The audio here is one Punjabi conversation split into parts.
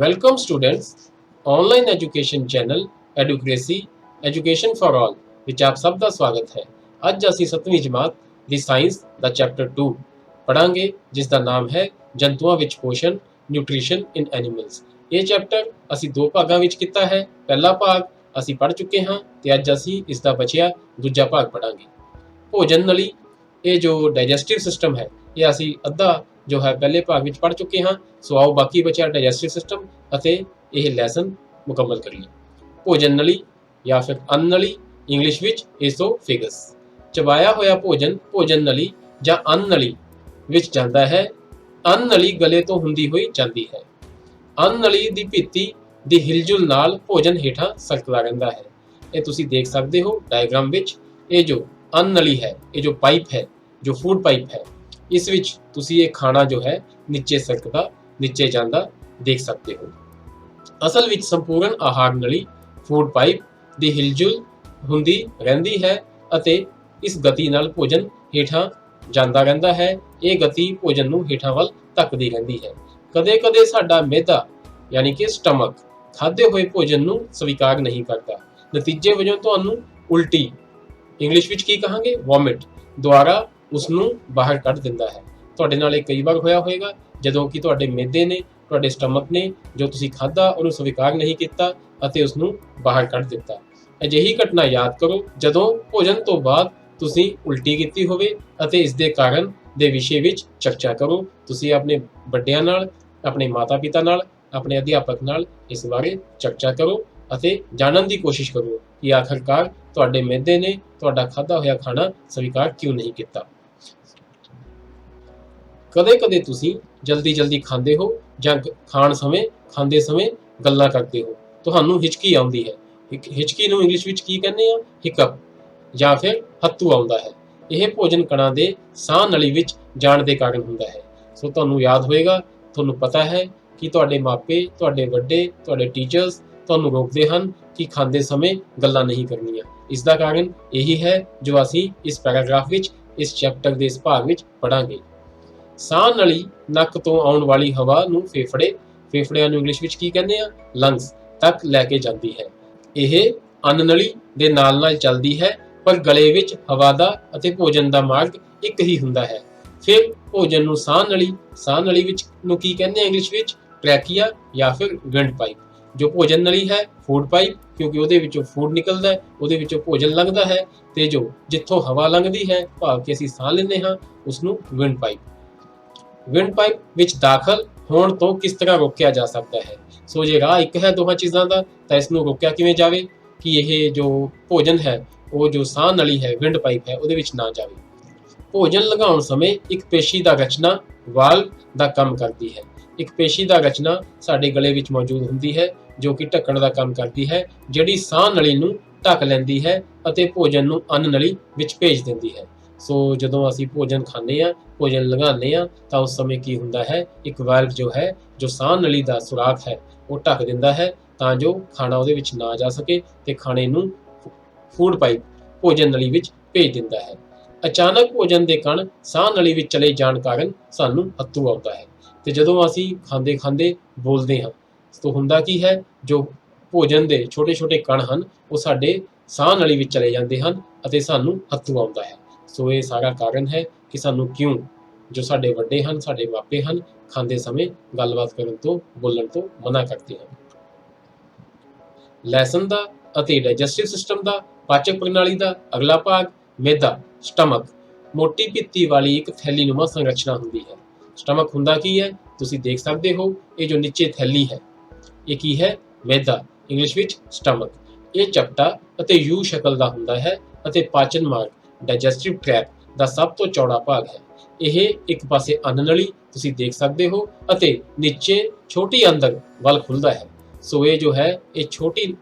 Welcome students, online education channel एडुक्रेसी education for all ਵਿੱਚ ਆਪ ਸਭ ਦਾ ਸਵਾਗਤ ਹੈ। ਅੱਜ ਅਸੀਂ 7ਵੀਂ ਜਮਾਤ ਦੀ ਸਾਇੰਸ ਦਾ ਚੈਪਟਰ 2 ਪੜਾਂਗੇ, ਜਿਸ ਦਾ ਨਾਮ ਹੈ ਜੰਤੂਆਂ ਵਿੱਚ ਪੋਸ਼ਣ ਨਿਊਟ੍ਰੀਸ਼ਨ ਇਨ ਐਨੀਮਲਸ। ਇਹ ਚੈਪਟਰ ਅਸੀਂ ਦੋ ਭਾਗਾਂ ਵਿੱਚ ਕੀਤਾ ਹੈ। ਪਹਿਲਾ ਭਾਗ ਅਸੀਂ ਪੜ੍ਹ ਚੁੱਕੇ ਹਾਂ ਤੇ ਅੱਜ ਅਸੀਂ ਇਸ ਦਾ ਬਚਿਆ ਦੂਜਾ ਭਾਗ ਪੜਾਂਗੇ। ਭੋਜਨ ਨਲੀ, ਇਹ ਜੋ ਡਾਈਜੈਸਟਿਵ ਸਿਸਟਮ ਹੈ, ਇਹ ਅਸੀਂ ਅੱਧਾ ਜੋ ਹੈ ਪਹਿਲੇ ਭਾਗ ਵਿੱਚ ਪੜ੍ਹ ਚੁੱਕੇ ਹਾਂ। ਸੋ ਆਓ ਬਾਕੀ ਬਚਿਆ ਡਾਈਜੈਸਟਿਵ ਸਿਸਟਮ ਅਤੇ ਇਹ ਲੈਸਨ ਮੁਕੰਮਲ ਕਰੀਏ। ਭੋਜਨ ਨਲੀ ਜਾਂ ਫਿਰ ਅੰਨ ਨਲੀ, ਇੰਗਲਿਸ਼ ਵਿੱਚ ਏਸੋਫੇਗਸ। ਚਬਾਇਆ ਹੋਇਆ ਭੋਜਨ ਭੋਜਨ ਨਲੀ ਜਾਂ ਅੰਨ ਨਲੀ ਵਿੱਚ ਜਾਂਦਾ ਹੈ। ਅੰਨ ਨਲੀ ਗਲੇ ਤੋਂ ਹੁੰਦੀ ਹੋਈ ਜਾਂਦੀ ਹੈ। ਅੰਨ ਨਲੀ ਦੀ ਭਿੱਤੀ ਦੀ ਹਿਲਜੁਲ ਨਾਲ ਭੋਜਨ ਹੇਠਾਂ ਸਰਕਦਾ ਰਹਿੰਦਾ ਹੈ। ਇਹ ਤੁਸੀਂ ਦੇਖ ਸਕਦੇ ਹੋ ਡਾਇਗਰਾਮ ਵਿੱਚ। ਇਹ ਜੋ ਅੰਨ ਨਲੀ ਹੈ, ਇਹ ਜੋ ਪਾਈਪ ਹੈ, ਜੋ ਫੂਡ ਪਾਈਪ ਹੈ, ਇਸ ਵਿੱਚ ਤੁਸੀਂ ਇਹ ਖਾਣਾ ਜੋ ਹੈ ਨੀਚੇ ਸਰਕਦਾ ਨੀਚੇ ਜਾਂਦਾ ਦੇਖ ਸਕਦੇ ਹੋ। ਅਸਲ ਵਿੱਚ ਸੰਪੂਰਨ ਆਹਾਰ ਨਲੀ ਫੂਡ ਪਾਈਪ ਦੀ ਹਿਲਜੁਲ ਹੁੰਦੀ ਰਹਿੰਦੀ ਹੈ ਅਤੇ ਇਸ ਗਤੀ ਨਾਲ ਭੋਜਨ ਹੇਠਾਂ ਜਾਂਦਾ ਰਹਿੰਦਾ ਹੈ। ਇਹ ਗਤੀ ਭੋਜਨ ਨੂੰ ਹੇਠਾਂ ਵੱਲ ਧੱਕਦੀ ਰਹਿੰਦੀ ਹੈ। ਕਦੇ ਕਦੇ ਸਾਡਾ ਮਿਹਦਾ ਯਾਨੀ ਕਿ ਸਟਮਕ ਖਾਦੇ ਹੋਏ ਭੋਜਨ ਨੂੰ ਸਵੀਕਾਰ ਨਹੀਂ ਕਰਦਾ। ਨਤੀਜੇ ਵਜੋਂ ਤੁਹਾਨੂੰ ਉਲਟੀ, ਇੰਗਲਿਸ਼ ਵਿੱਚ ਕੀ ਕਹਾਂਗੇ, ਵੋਮਿਟ ਦੁਆਰਾ ਉਸ ਨੂੰ ਬਾਹਰ ਕੱਢ ਦਿੰਦਾ ਹੈ। ਤੁਹਾਡੇ ਨਾਲ ਇਹ ਕਈ ਵਾਰ ਹੋਇਆ ਹੋਵੇਗਾ, ਜਦੋਂ ਕਿ ਤੁਹਾਡੇ ਮਿਹਦੇ ਨੇ, ਤੁਹਾਡੇ ਸਟਮਕ ਨੇ ਜੋ ਤੁਸੀਂ ਖਾਧਾ ਉਹਨੂੰ ਸਵੀਕਾਰ ਨਹੀਂ ਕੀਤਾ ਅਤੇ ਉਸ ਨੂੰ ਬਾਹਰ ਕੱਢ ਦਿੱਤਾ। ਅਜਿਹੀ ਘਟਨਾ ਯਾਦ ਕਰੋ ਜਦੋਂ ਭੋਜਨ ਤੋਂ ਬਾਅਦ ਤੁਸੀਂ ਉਲਟੀ ਕੀਤੀ ਹੋਵੇ ਅਤੇ ਇਸ ਦੇ ਕਾਰਨ ਦੇ ਵਿਸ਼ੇ ਵਿੱਚ ਚਰਚਾ ਕਰੋ। ਤੁਸੀਂ ਆਪਣੇ ਵੱਡਿਆਂ ਨਾਲ, ਆਪਣੇ ਮਾਤਾ ਪਿਤਾ ਨਾਲ, ਆਪਣੇ ਅਧਿਆਪਕ ਨਾਲ ਇਸ ਬਾਰੇ ਚਰਚਾ ਕਰੋ ਅਤੇ ਜਾਣਨ ਦੀ ਕੋਸ਼ਿਸ਼ ਕਰੋ ਕਿ ਆਖਰਕਾਰ ਤੁਹਾਡੇ ਮਿਹਦੇ ਨੇ ਤੁਹਾਡਾ ਖਾਧਾ ਹੋਇਆ ਖਾਣਾ ਸਵੀਕਾਰ ਕਿਉਂ ਨਹੀਂ ਕੀਤਾ। ਕਦੇ ਕਦੇ ਤੁਸੀਂ ਜਲਦੀ ਖਾਂਦੇ ਹੋ ਜਾਂ ਖਾਂਦੇ ਸਮੇਂ ਗੱਲਾਂ ਕਰਦੇ ਹੋ। ਤੁਹਾਨੂੰ ਹਿਚਕੀ ਆਉਂਦੀ ਹੈ। ਹਿਚਕੀ ਨੂੰ ਇੰਗਲਿਸ਼ ਵਿੱਚ ਕੀ ਕਹਿੰਦੇ ਆ, ਹਿਕਅਪ ਜਾਂ ਫਿਰ ਹੱਤੂ ਆਉਂਦਾ ਹੈ। ਇਹ ਭੋਜਨ ਕਣਾਂ ਦੇ ਸਾਹ ਨਲੀ ਵਿੱਚ ਜਾਣ ਦੇ ਕਾਰਨ ਹੁੰਦਾ ਹੈ। ਸੋ ਤੁਹਾਨੂੰ ਯਾਦ ਹੋਏਗਾ, ਤੁਹਾਨੂੰ ਪਤਾ ਹੈ ਕਿ ਤੁਹਾਡੇ ਮਾਪੇ, ਤੁਹਾਡੇ ਵੱਡੇ, ਤੁਹਾਡੇ ਟੀਚਰਸ ਤੁਹਾਨੂੰ ਰੋਕਦੇ ਹਨ ਕਿ ਖਾਂਦੇ ਸਮੇਂ ਗੱਲਾਂ ਨਹੀਂ ਕਰਨੀਆਂ। ਇਸ ਦਾ ਕਾਰਨ ਇਹੀ ਹੈ ਜੋ ਅਸੀਂ ਇਸ ਪੈਰਾਗ੍ਰਾਫ ਵਿੱਚ, ਇਸ ਚੈਪਟਰ ਦੇ ਇਸ ਭਾਗ ਵਿੱਚ ਪੜਾਂਗੇ। ਸਾਹ ਨਲੀ ਨੱਕ ਤੋਂ ਆਉਣ ਵਾਲੀ ਹਵਾ ਨੂੰ ਫੇਫੜਿਆਂ ਨੂੰ ਇੰਗਲਿਸ਼ ਵਿੱਚ ਕੀ ਕਹਿੰਦੇ ਆ, ਲੰਗਸ ਤੱਕ ਲੈ ਕੇ ਜਾਂਦੀ ਹੈ। ਇਹ ਅੰਨ ਨਲੀ ਦੇ ਨਾਲ ਨਾਲ ਚੱਲਦੀ ਹੈ, ਪਰ ਗਲੇ ਵਿੱਚ ਹਵਾ ਦਾ ਅਤੇ ਭੋਜਨ ਦਾ ਮਾਰਗ ਇੱਕ ਹੀ ਹੁੰਦਾ ਹੈ। ਫਿਰ ਭੋਜਨ ਨੂੰ ਸਾਹ ਨਲੀ ਵਿੱਚ ਨੂੰ ਕੀ ਕਹਿੰਦੇ ਆ ਇੰਗਲਿਸ਼ ਵਿੱਚ, ਟ੍ਰੈਕੀਆ ਜਾਂ ਫਿਰ ਵਿੰਡ ਪਾਈਪ। ਜੋ ਭੋਜਨ ਨਲੀ ਹੈ, ਫੂਡ ਪਾਈਪ, ਕਿਉਂਕਿ ਉਹਦੇ ਵਿੱਚੋਂ ਫੂਡ ਨਿਕਲਦਾ ਹੈ, ਉਹਦੇ ਵਿੱਚੋਂ ਭੋਜਨ ਲੰਘਦਾ ਹੈ। ਤੇ ਜੋ ਜਿੱਥੋਂ ਹਵਾ ਲੰਘਦੀ ਹੈ, ਭਾਵ ਕਿ ਅਸੀਂ ਸਾਹ ਲੈਂਦੇ ਹਾਂ, ਉਸ ਨੂੰ ਵਿੰਡ ਪਾਈਪ ਵਿੱਚ ਦਾਖਲ ਹੋਣ ਤੋਂ ਕਿਸ ਤਰ੍ਹਾਂ ਰੋਕਿਆ ਜਾ ਸਕਦਾ ਹੈ। ਸੋ ਜੇ ਰਾਹ ਇੱਕ ਹੈ ਦੋਹਾਂ ਚੀਜ਼ਾਂ ਦਾ, ਤਾਂ ਇਸ ਨੂੰ ਰੋਕਿਆ ਕਿਵੇਂ ਜਾਵੇ ਕਿ ਇਹ ਜੋ ਭੋਜਨ ਹੈ, ਉਹ ਜੋ ਸਾਹ ਨਲੀ ਹੈ, ਵਿੰਡ ਪਾਈਪ ਹੈ, ਉਹਦੇ ਵਿੱਚ ਨਾ ਜਾਵੇ। ਭੋਜਨ ਲਗਾਉਣ ਸਮੇਂ ਇੱਕ ਪੇਸ਼ੀ ਦਾ ਰਚਨਾ ਵਾਲਵ ਦਾ ਕੰਮ ਕਰਦੀ ਹੈ। ਇੱਕ ਪੇਸ਼ੀ ਦਾ ਰਚਨਾ ਸਾਡੇ ਗਲੇ ਵਿੱਚ ਮੌਜੂਦ ਹੁੰਦੀ ਹੈ, ਜੋ ਕਿ ਢੱਕਣ ਦਾ ਕੰਮ ਕਰਦੀ ਹੈ, ਜਿਹੜੀ ਸਾਹ ਨਲੀ ਨੂੰ ਢੱਕ ਲੈਂਦੀ ਹੈ ਅਤੇ ਭੋਜਨ ਨੂੰ ਅੰਨ ਨਲੀ ਵਿੱਚ ਭੇਜ ਦਿੰਦੀ ਹੈ। ਸੋ ਜਦੋਂ ਅਸੀਂ ਭੋਜਨ ਖਾਂਦੇ ਹਾਂ, ਭੋਜਨ ਲਗਾਉਂਦੇ ਹਾਂ, ਤਾਂ ਉਸ ਸਮੇਂ ਕੀ ਹੁੰਦਾ ਹੈ, ਇੱਕ ਵਾਲਵ ਜੋ ਹੈ, ਜੋ ਸਾਹ ਨਲੀ ਦਾ ਸੁਰਾਖ ਹੈ, ਉਹ ਢੱਕ ਦਿੰਦਾ ਹੈ ਤਾਂ ਜੋ ਖਾਣਾ ਉਹਦੇ ਵਿੱਚ ਨਾ ਜਾ ਸਕੇ ਤੇ ਖਾਣੇ ਨੂੰ ਫੂਡ ਪਾਈਪ ਭੋਜਨ ਨਲੀ ਵਿੱਚ ਭੇਜ ਦਿੰਦਾ ਹੈ। ਅਚਾਨਕ ਭੋਜਨ ਦੇ ਕਣ ਸਾਹ ਨਲੀ ਵਿੱਚ ਚਲੇ ਜਾਣ ਕਾਰਨ ਸਾਨੂੰ ਹੱਤੂ ਆਉਂਦਾ ਹੈ। ਤੇ ਜਦੋਂ ਅਸੀਂ ਖਾਂਦੇ ਬੋਲਦੇ ਹਾਂ, ਤਾਂ ਹੁੰਦਾ ਕੀ ਹੈ, ਜੋ ਭੋਜਨ ਦੇ ਛੋਟੇ ਕਣ ਹਨ, ਉਹ ਸਾਡੇ ਸਾਹ ਨਲੀ ਵਿੱਚ ਚਲੇ ਜਾਂਦੇ ਹਨ ਅਤੇ ਸਾਨੂੰ ਹੱਤੂ ਆਉਂਦਾ ਹੈ। ਸੋ ਇਹ ਸਾਰਾ ਕਾਰਨ ਹੈ ਕਿ ਸਾਨੂੰ ਕਿਉਂ ਜੋ ਸਾਡੇ ਵੱਡੇ ਹਨ, ਸਾਡੇ ਮਾਪੇ ਹਨ, ਖਾਂਦੇ ਸਮੇਂ ਗੱਲਬਾਤ ਕਰਨ ਤੋਂ, ਬੋਲਣ ਤੋਂ ਮਨਾ ਕਰਦੇ ਹਨ। ਲੈਸਨ ਦਾ ਅਤੇ ਡਾਈਜੈਸਟਿਵ ਸਿਸਟਮ ਦਾ, ਪਾਚਕ ਪ੍ਰਣਾਲੀ ਦਾ ਅਗਲਾ ਭਾਗ, ਮਿਹਦਾ, ਸਟਮਕ। ਮੋਟੀ ਭਿੱਤੀ ਵਾਲੀ ਇੱਕ ਥੈਲੀਨੁਮਾ ਸੰਰਚਨਾ ਹੁੰਦੀ ਹੈ। ਸਟਮਕ ਹੁੰਦਾ ਕੀ ਹੈ, ਤੁਸੀਂ ਦੇਖ ਸਕਦੇ ਹੋ। ਇਹ ਜੋ ਨੀਚੇ ਥੈਲੀ ਹੈ, ਇਹ ਕੀ ਹੈ, ਮਿਹਦਾ, ਇੰਗਲਿਸ਼ ਵਿੱਚ ਸਟਮਕ। ਇਹ ਚਪਟਾ ਅਤੇ ਯੂ ਸ਼ਕਲ ਦਾ ਹੁੰਦਾ ਹੈ ਅਤੇ ਪਾਚਨ ਮਾਰਗ, ਡਾਈਜੈਸਟਿਵ ਟ੍ਰੈਕ ਦਾ ਸਭ ਤੋਂ ਚੌੜਾ ਭਾਗ ਹੈ। ਇਹ ਇੱਕ ਪਾਸੇ ਅੰਨ ਨਲੀ ਤੁਸੀਂ ਦੇਖ ਸਕਦੇ ਹੋ ਅਤੇ ਨੀਚੇ ਛੋਟੀ ਅੰਦਰ ਵੱਲ ਖੁੱਲਦਾ ਹੈ। ਸੋ ਇਹ ਜੋ ਹੈ, ਇਹ ਛੋਟੀ,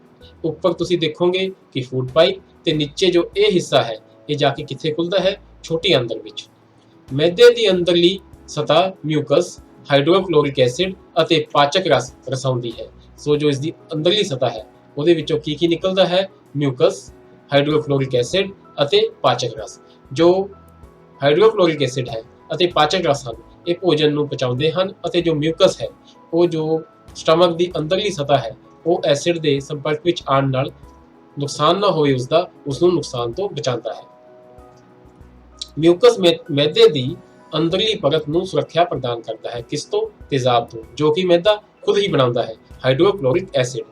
ਉੱਪਰ ਤੁਸੀਂ ਦੇਖੋਗੇ ਕਿ ਫੂਡ ਪਾਈਪ, ਤੇ ਨੀਚੇ ਜੋ ਇਹ ਹਿੱਸਾ ਹੈ, ਇਹ ਜਾ ਕੇ ਕਿੱਥੇ ਖੁੱਲਦਾ ਹੈ, ਛੋਟੀ ਅੰਦਰ ਵਿੱਚ। ਮਿਹਦੇ ਦੀ ਅੰਦਰਲੀ ਸਤ੍ਹਾ ਮਿਊਕਸ, ਹਾਈਡਰੋਕਲੋਰਿਕ ਐਸਿਡ ਅਤੇ ਪਾਚਕ ਰਸ ਰਸਾਉਂਦੀ ਹੈ। ਸੋ ਜੋ ਇਸ ਦੀ ਅੰਦਰਲੀ ਸਤ੍ਹਾ ਹੈ, ਉਹਦੇ ਵਿੱਚੋਂ ਕੀ ਨਿਕਲਦਾ ਹੈ, ਮਿਊਕਸ, ਹਾਈਡਰੋਕਲੋਰਿਕ ਐਸਿਡ ਅਤੇ ਪਾਚਕ ਰਸ। ਜੋ ਹਾਈਡਰੋਕਲੋਰਿਕ ਐਸਿਡ ਹੈ ਅਤੇ ਪਾਚਕ ਰਸ ਹਨ, ਇਹ ਭੋਜਨ ਨੂੰ ਪਚਾਉਂਦੇ ਹਨ ਅਤੇ ਜੋ ਮਿਊਕਸ ਹੈ, ਉਹ ਜੋ ਸਟਮਕ ਦੀ ਅੰਦਰਲੀ ਸਤ੍ਹਾ ਹੈ ਉਹ ਐਸਿਡ ਦੇ ਸੰਪਰਕ ਵਿੱਚ ਆਉਣ ਨਾਲ ਨੁਕਸਾਨ ਨਾ ਹੋਵੇ ਉਸ ਨੂੰ ਨੁਕਸਾਨ ਤੋਂ ਬਚਾਉਂਦਾ ਹੈ। ਮਿਊਕਸ ਮੈਦੇ ਦੀ ਅੰਦਰਲੀ ਪਰਤ ਨੂੰ ਸੁਰੱਖਿਆ ਪ੍ਰਦਾਨ ਕਰਦਾ ਹੈ ਕਿਸ ਤੋਂ? ਤੇਜ਼ਾਬ ਤੋਂ, ਜੋ ਕਿ ਮੈਦਾ ਖੁਦ ਹੀ ਬਣਾਉਂਦਾ ਹੈ, ਹਾਈਡਰੋਕਲੋਰਿਕ ਐਸਿਡ।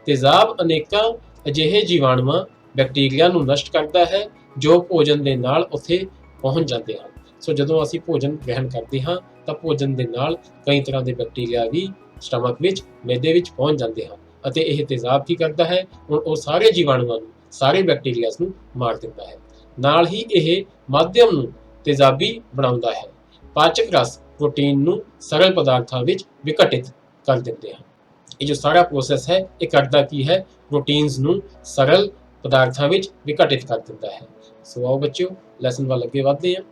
ਤੇਜ਼ਾਬ ਅਨੇਕਾਂ ਅਜਿਹੇ ਜੀਵਾਣੂਆਂ ਬੈਕਟੀਰੀਆ ਨੂੰ ਨਸ਼ਟ ਕਰਦਾ ਹੈ ਜੋ ਭੋਜਨ ਦੇ ਨਾਲ ਉੱਥੇ ਪਹੁੰਚ ਜਾਂਦੇ ਹਨ। ਸੋ ਜਦੋਂ ਅਸੀਂ ਭੋਜਨ ਗ੍ਰਹਿਣ ਕਰਦੇ ਹਾਂ ਤਾਂ ਭੋਜਨ ਦੇ ਨਾਲ ਕਈ ਤਰ੍ਹਾਂ ਦੇ ਬੈਕਟੀਰੀਆ ਵੀ ਸਟਮਕ ਵਿੱਚ, ਮੈਦੇ ਵਿੱਚ ਪਹੁੰਚ ਜਾਂਦੇ ਹਨ ਅਤੇ ਇਹ ਤੇਜ਼ਾਬ ਕੀ ਕਰਦਾ ਹੈ? ਉਹ ਸਾਰੇ ਜੀਵਾਣੂਆਂ ਨੂੰ, ਸਾਰੇ ਬੈਕਟੀਰੀਆਸ ਨੂੰ ਮਾਰ ਦਿੰਦਾ ਹੈ। ਨਾਲ ਹੀ ਇਹ ਮਾਧਿਅਮ ਨੂੰ ਤੇਜ਼ਾਬੀ ਬਣਾਉਂਦਾ ਹੈ। ਪਾਚਕ ਰਸ ਪ੍ਰੋਟੀਨ ਨੂੰ ਸਰਲ ਪਦਾਰਥਾਂ ਵਿੱਚ ਵਿਘਟਿਤ ਕਰ ਦਿੰਦੇ ਹਨ। ਇਹ ਜੋ ਸਾਰਾ ਪ੍ਰੋਸੈਸ ਹੈ ਇਹ ਕਰਦਾ ਕੀ ਹੈ? ਪ੍ਰੋਟੀਨਸ ਨੂੰ ਸਰਲ ਪਦਾਰਥਾਂ ਵਿੱਚ ਵਿਘਟਿਤ ਕਰ ਦਿੰਦਾ ਹੈ। ਸੋ ਆਓ ਬੱਚਿਓ ਲੈਸਨ ਵੱਲ ਅੱਗੇ ਵਧਦੇ ਹਾਂ।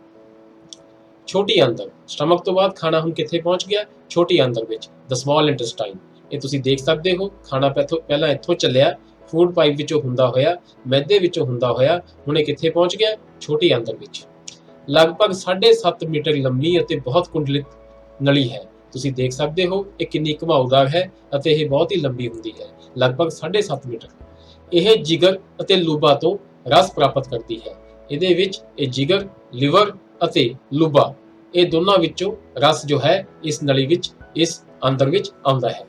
ਛੋਟੀ ਆਂਦਰ, ਸਟਮਕ ਤੋਂ ਬਾਅਦ ਖਾਣਾ ਹੁਣ ਕਿੱਥੇ ਪਹੁੰਚ ਗਿਆ? ਛੋਟੀ ਆਂਦਰ ਵਿੱਚ, ਦ ਸਮਾਲ ਇੰਟੈਸਟਾਈਨ। ਇਹ ਤੁਸੀਂ ਦੇਖ ਸਕਦੇ ਹੋ, ਖਾਣਾ ਪਹਿਲਾਂ ਇੱਥੋਂ ਚੱਲਿਆ, ਫੂਡ ਪਾਈਪ ਵਿੱਚੋਂ ਹੁੰਦਾ ਹੋਇਆ, ਮੈਦੇ ਵਿੱਚੋਂ ਹੁੰਦਾ ਹੋਇਆ, ਹੁਣ ਇਹ ਕਿੱਥੇ ਪਹੁੰਚ ਗਿਆ? ਛੋਟੀ ਆਂਦਰ ਵਿੱਚ। ਲਗਭਗ 7.5 ਮੀਟਰ ਲੰਮੀ ਅਤੇ ਬਹੁਤ ਕੁੰਡਲਿਤ ਨਲੀ ਹੈ। ਤੁਸੀਂ ਦੇਖ ਸਕਦੇ ਹੋ ਇਹ ਕਿੰਨੀ ਘੁਮਾਊਦਾਰ ਹੈ ਅਤੇ ਇਹ ਬਹੁਤ ਹੀ ਲੰਬੀ ਹੁੰਦੀ ਹੈ, ਲਗਭਗ 7.5 ਮੀਟਰ। ਇਹ ਜਿਗਰ ਅਤੇ ਲੂਬਾ ਤੋਂ ਰਸ ਪ੍ਰਾਪਤ ਕਰਦੀ ਹੈ। ਇਹਦੇ ਵਿੱਚ ਇਹ ਜਿਗਰ, ਲਿਵਰ ਅਤੇ ਲੂਬਾ ਇਹ ਦੋਨਾਂ ਵਿੱਚੋਂ ਰਸ ਜੋ ਹੈ ਇਸ ਨਲੀ ਵਿੱਚ, ਇਸ ਅੰਦਰ ਵਿੱਚ ਆਉਂਦਾ ਹੈ।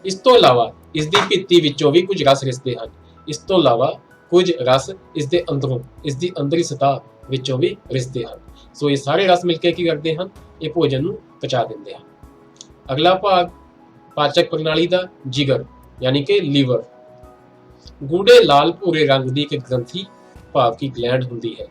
ਇਸ ਤੋਂ ਇਲਾਵਾ ਇਸ ਦੀ ਭਿੱਤੀ ਵਿੱਚੋਂ ਵੀ ਕੁਝ ਰਸ ਰਿਸਦੇ ਹਨ। ਇਸ ਤੋਂ ਇਲਾਵਾ ਕੁਝ ਰਸ ਇਸ ਦੇ ਅੰਦਰੋਂ, ਇਸ ਦੀ ਅੰਦਰਲੀ ਸਤ੍ਹਾ ਵਿੱਚੋਂ ਵੀ ਰਿਸਦੇ ਹਨ। ਸੋ ਇਹ ਸਾਰੇ ਰਸ ਮਿਲ ਕੇ ਕੀ ਕਰਦੇ ਹਨ? ਇਹ ਭੋਜਨ ਨੂੰ ਪਚਾ ਦਿੰਦੇ ਹਨ। ਅਗਲਾ ਭਾਗ ਪਾਚਕ ਪ੍ਰਣਾਲੀ ਦਾ, ਜਿਗਰ ਯਾਨੀ ਕਿ ਲੀਵਰ। ਗੂੜੇ ਲਾਲ ਭੂਰੇ ਰੰਗ ਦੀ ਇੱਕ ਗ੍ਰੰਥੀ ਭਾਵ ਕਿ ਗਲੈਂਡ ਹੁੰਦੀ ਹੈ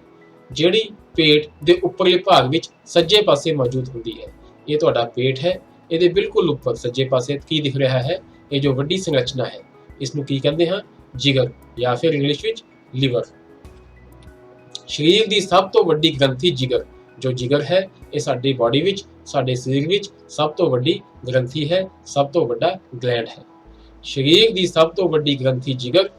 ਜਿਹੜੀ ਪੇਟ ਦੇ ਉੱਪਰਲੇ ਭਾਗ ਵਿੱਚ ਸੱਜੇ ਪਾਸੇ ਮੌਜੂਦ ਹੁੰਦੀ ਹੈ। ਇਹ ਤੁਹਾਡਾ ਪੇਟ ਹੈ, ਇਹਦੇ ਬਿਲਕੁਲ ਉੱਪਰ ਸੱਜੇ ਪਾਸੇ ਕੀ ਦਿਖ ਰਿਹਾ ਹੈ? ਇਹ ਜੋ ਵੱਡੀ ਸੰਰਚਨਾ ਹੈ ਇਸ ਨੂੰ ਕੀ ਕਹਿੰਦੇ ਹਾਂ? ਜਿਗਰ ਜਾਂ ਫਿਰ ਇੰਗਲਿਸ਼ ਵਿੱਚ ਲੀਵਰ। ਸਰੀਰ ਦੀ ਸਭ ਤੋਂ ਵੱਡੀ ਗ੍ਰੰਥੀ ਜਿਗਰ, ਜੋ ਜਿਗਰ ਹੈ ਇਹ ਸਾਡੀ ਬਾਡੀ ਵਿੱਚ, ਸਾਡੇ ਸਰੀਰ ਵਿੱਚ ਸਭ ਤੋਂ ਵੱਡੀ ਗ੍ਰੰਥੀ ਹੈ, ਸਭ ਤੋਂ ਵੱਡਾ ਗਲੈਂਡ ਹੈ। ਸਰੀਰ ਦੀ ਸਭ ਤੋਂ ਵੱਡੀ ਗ੍ਰੰਥੀ ਜਿਗਰ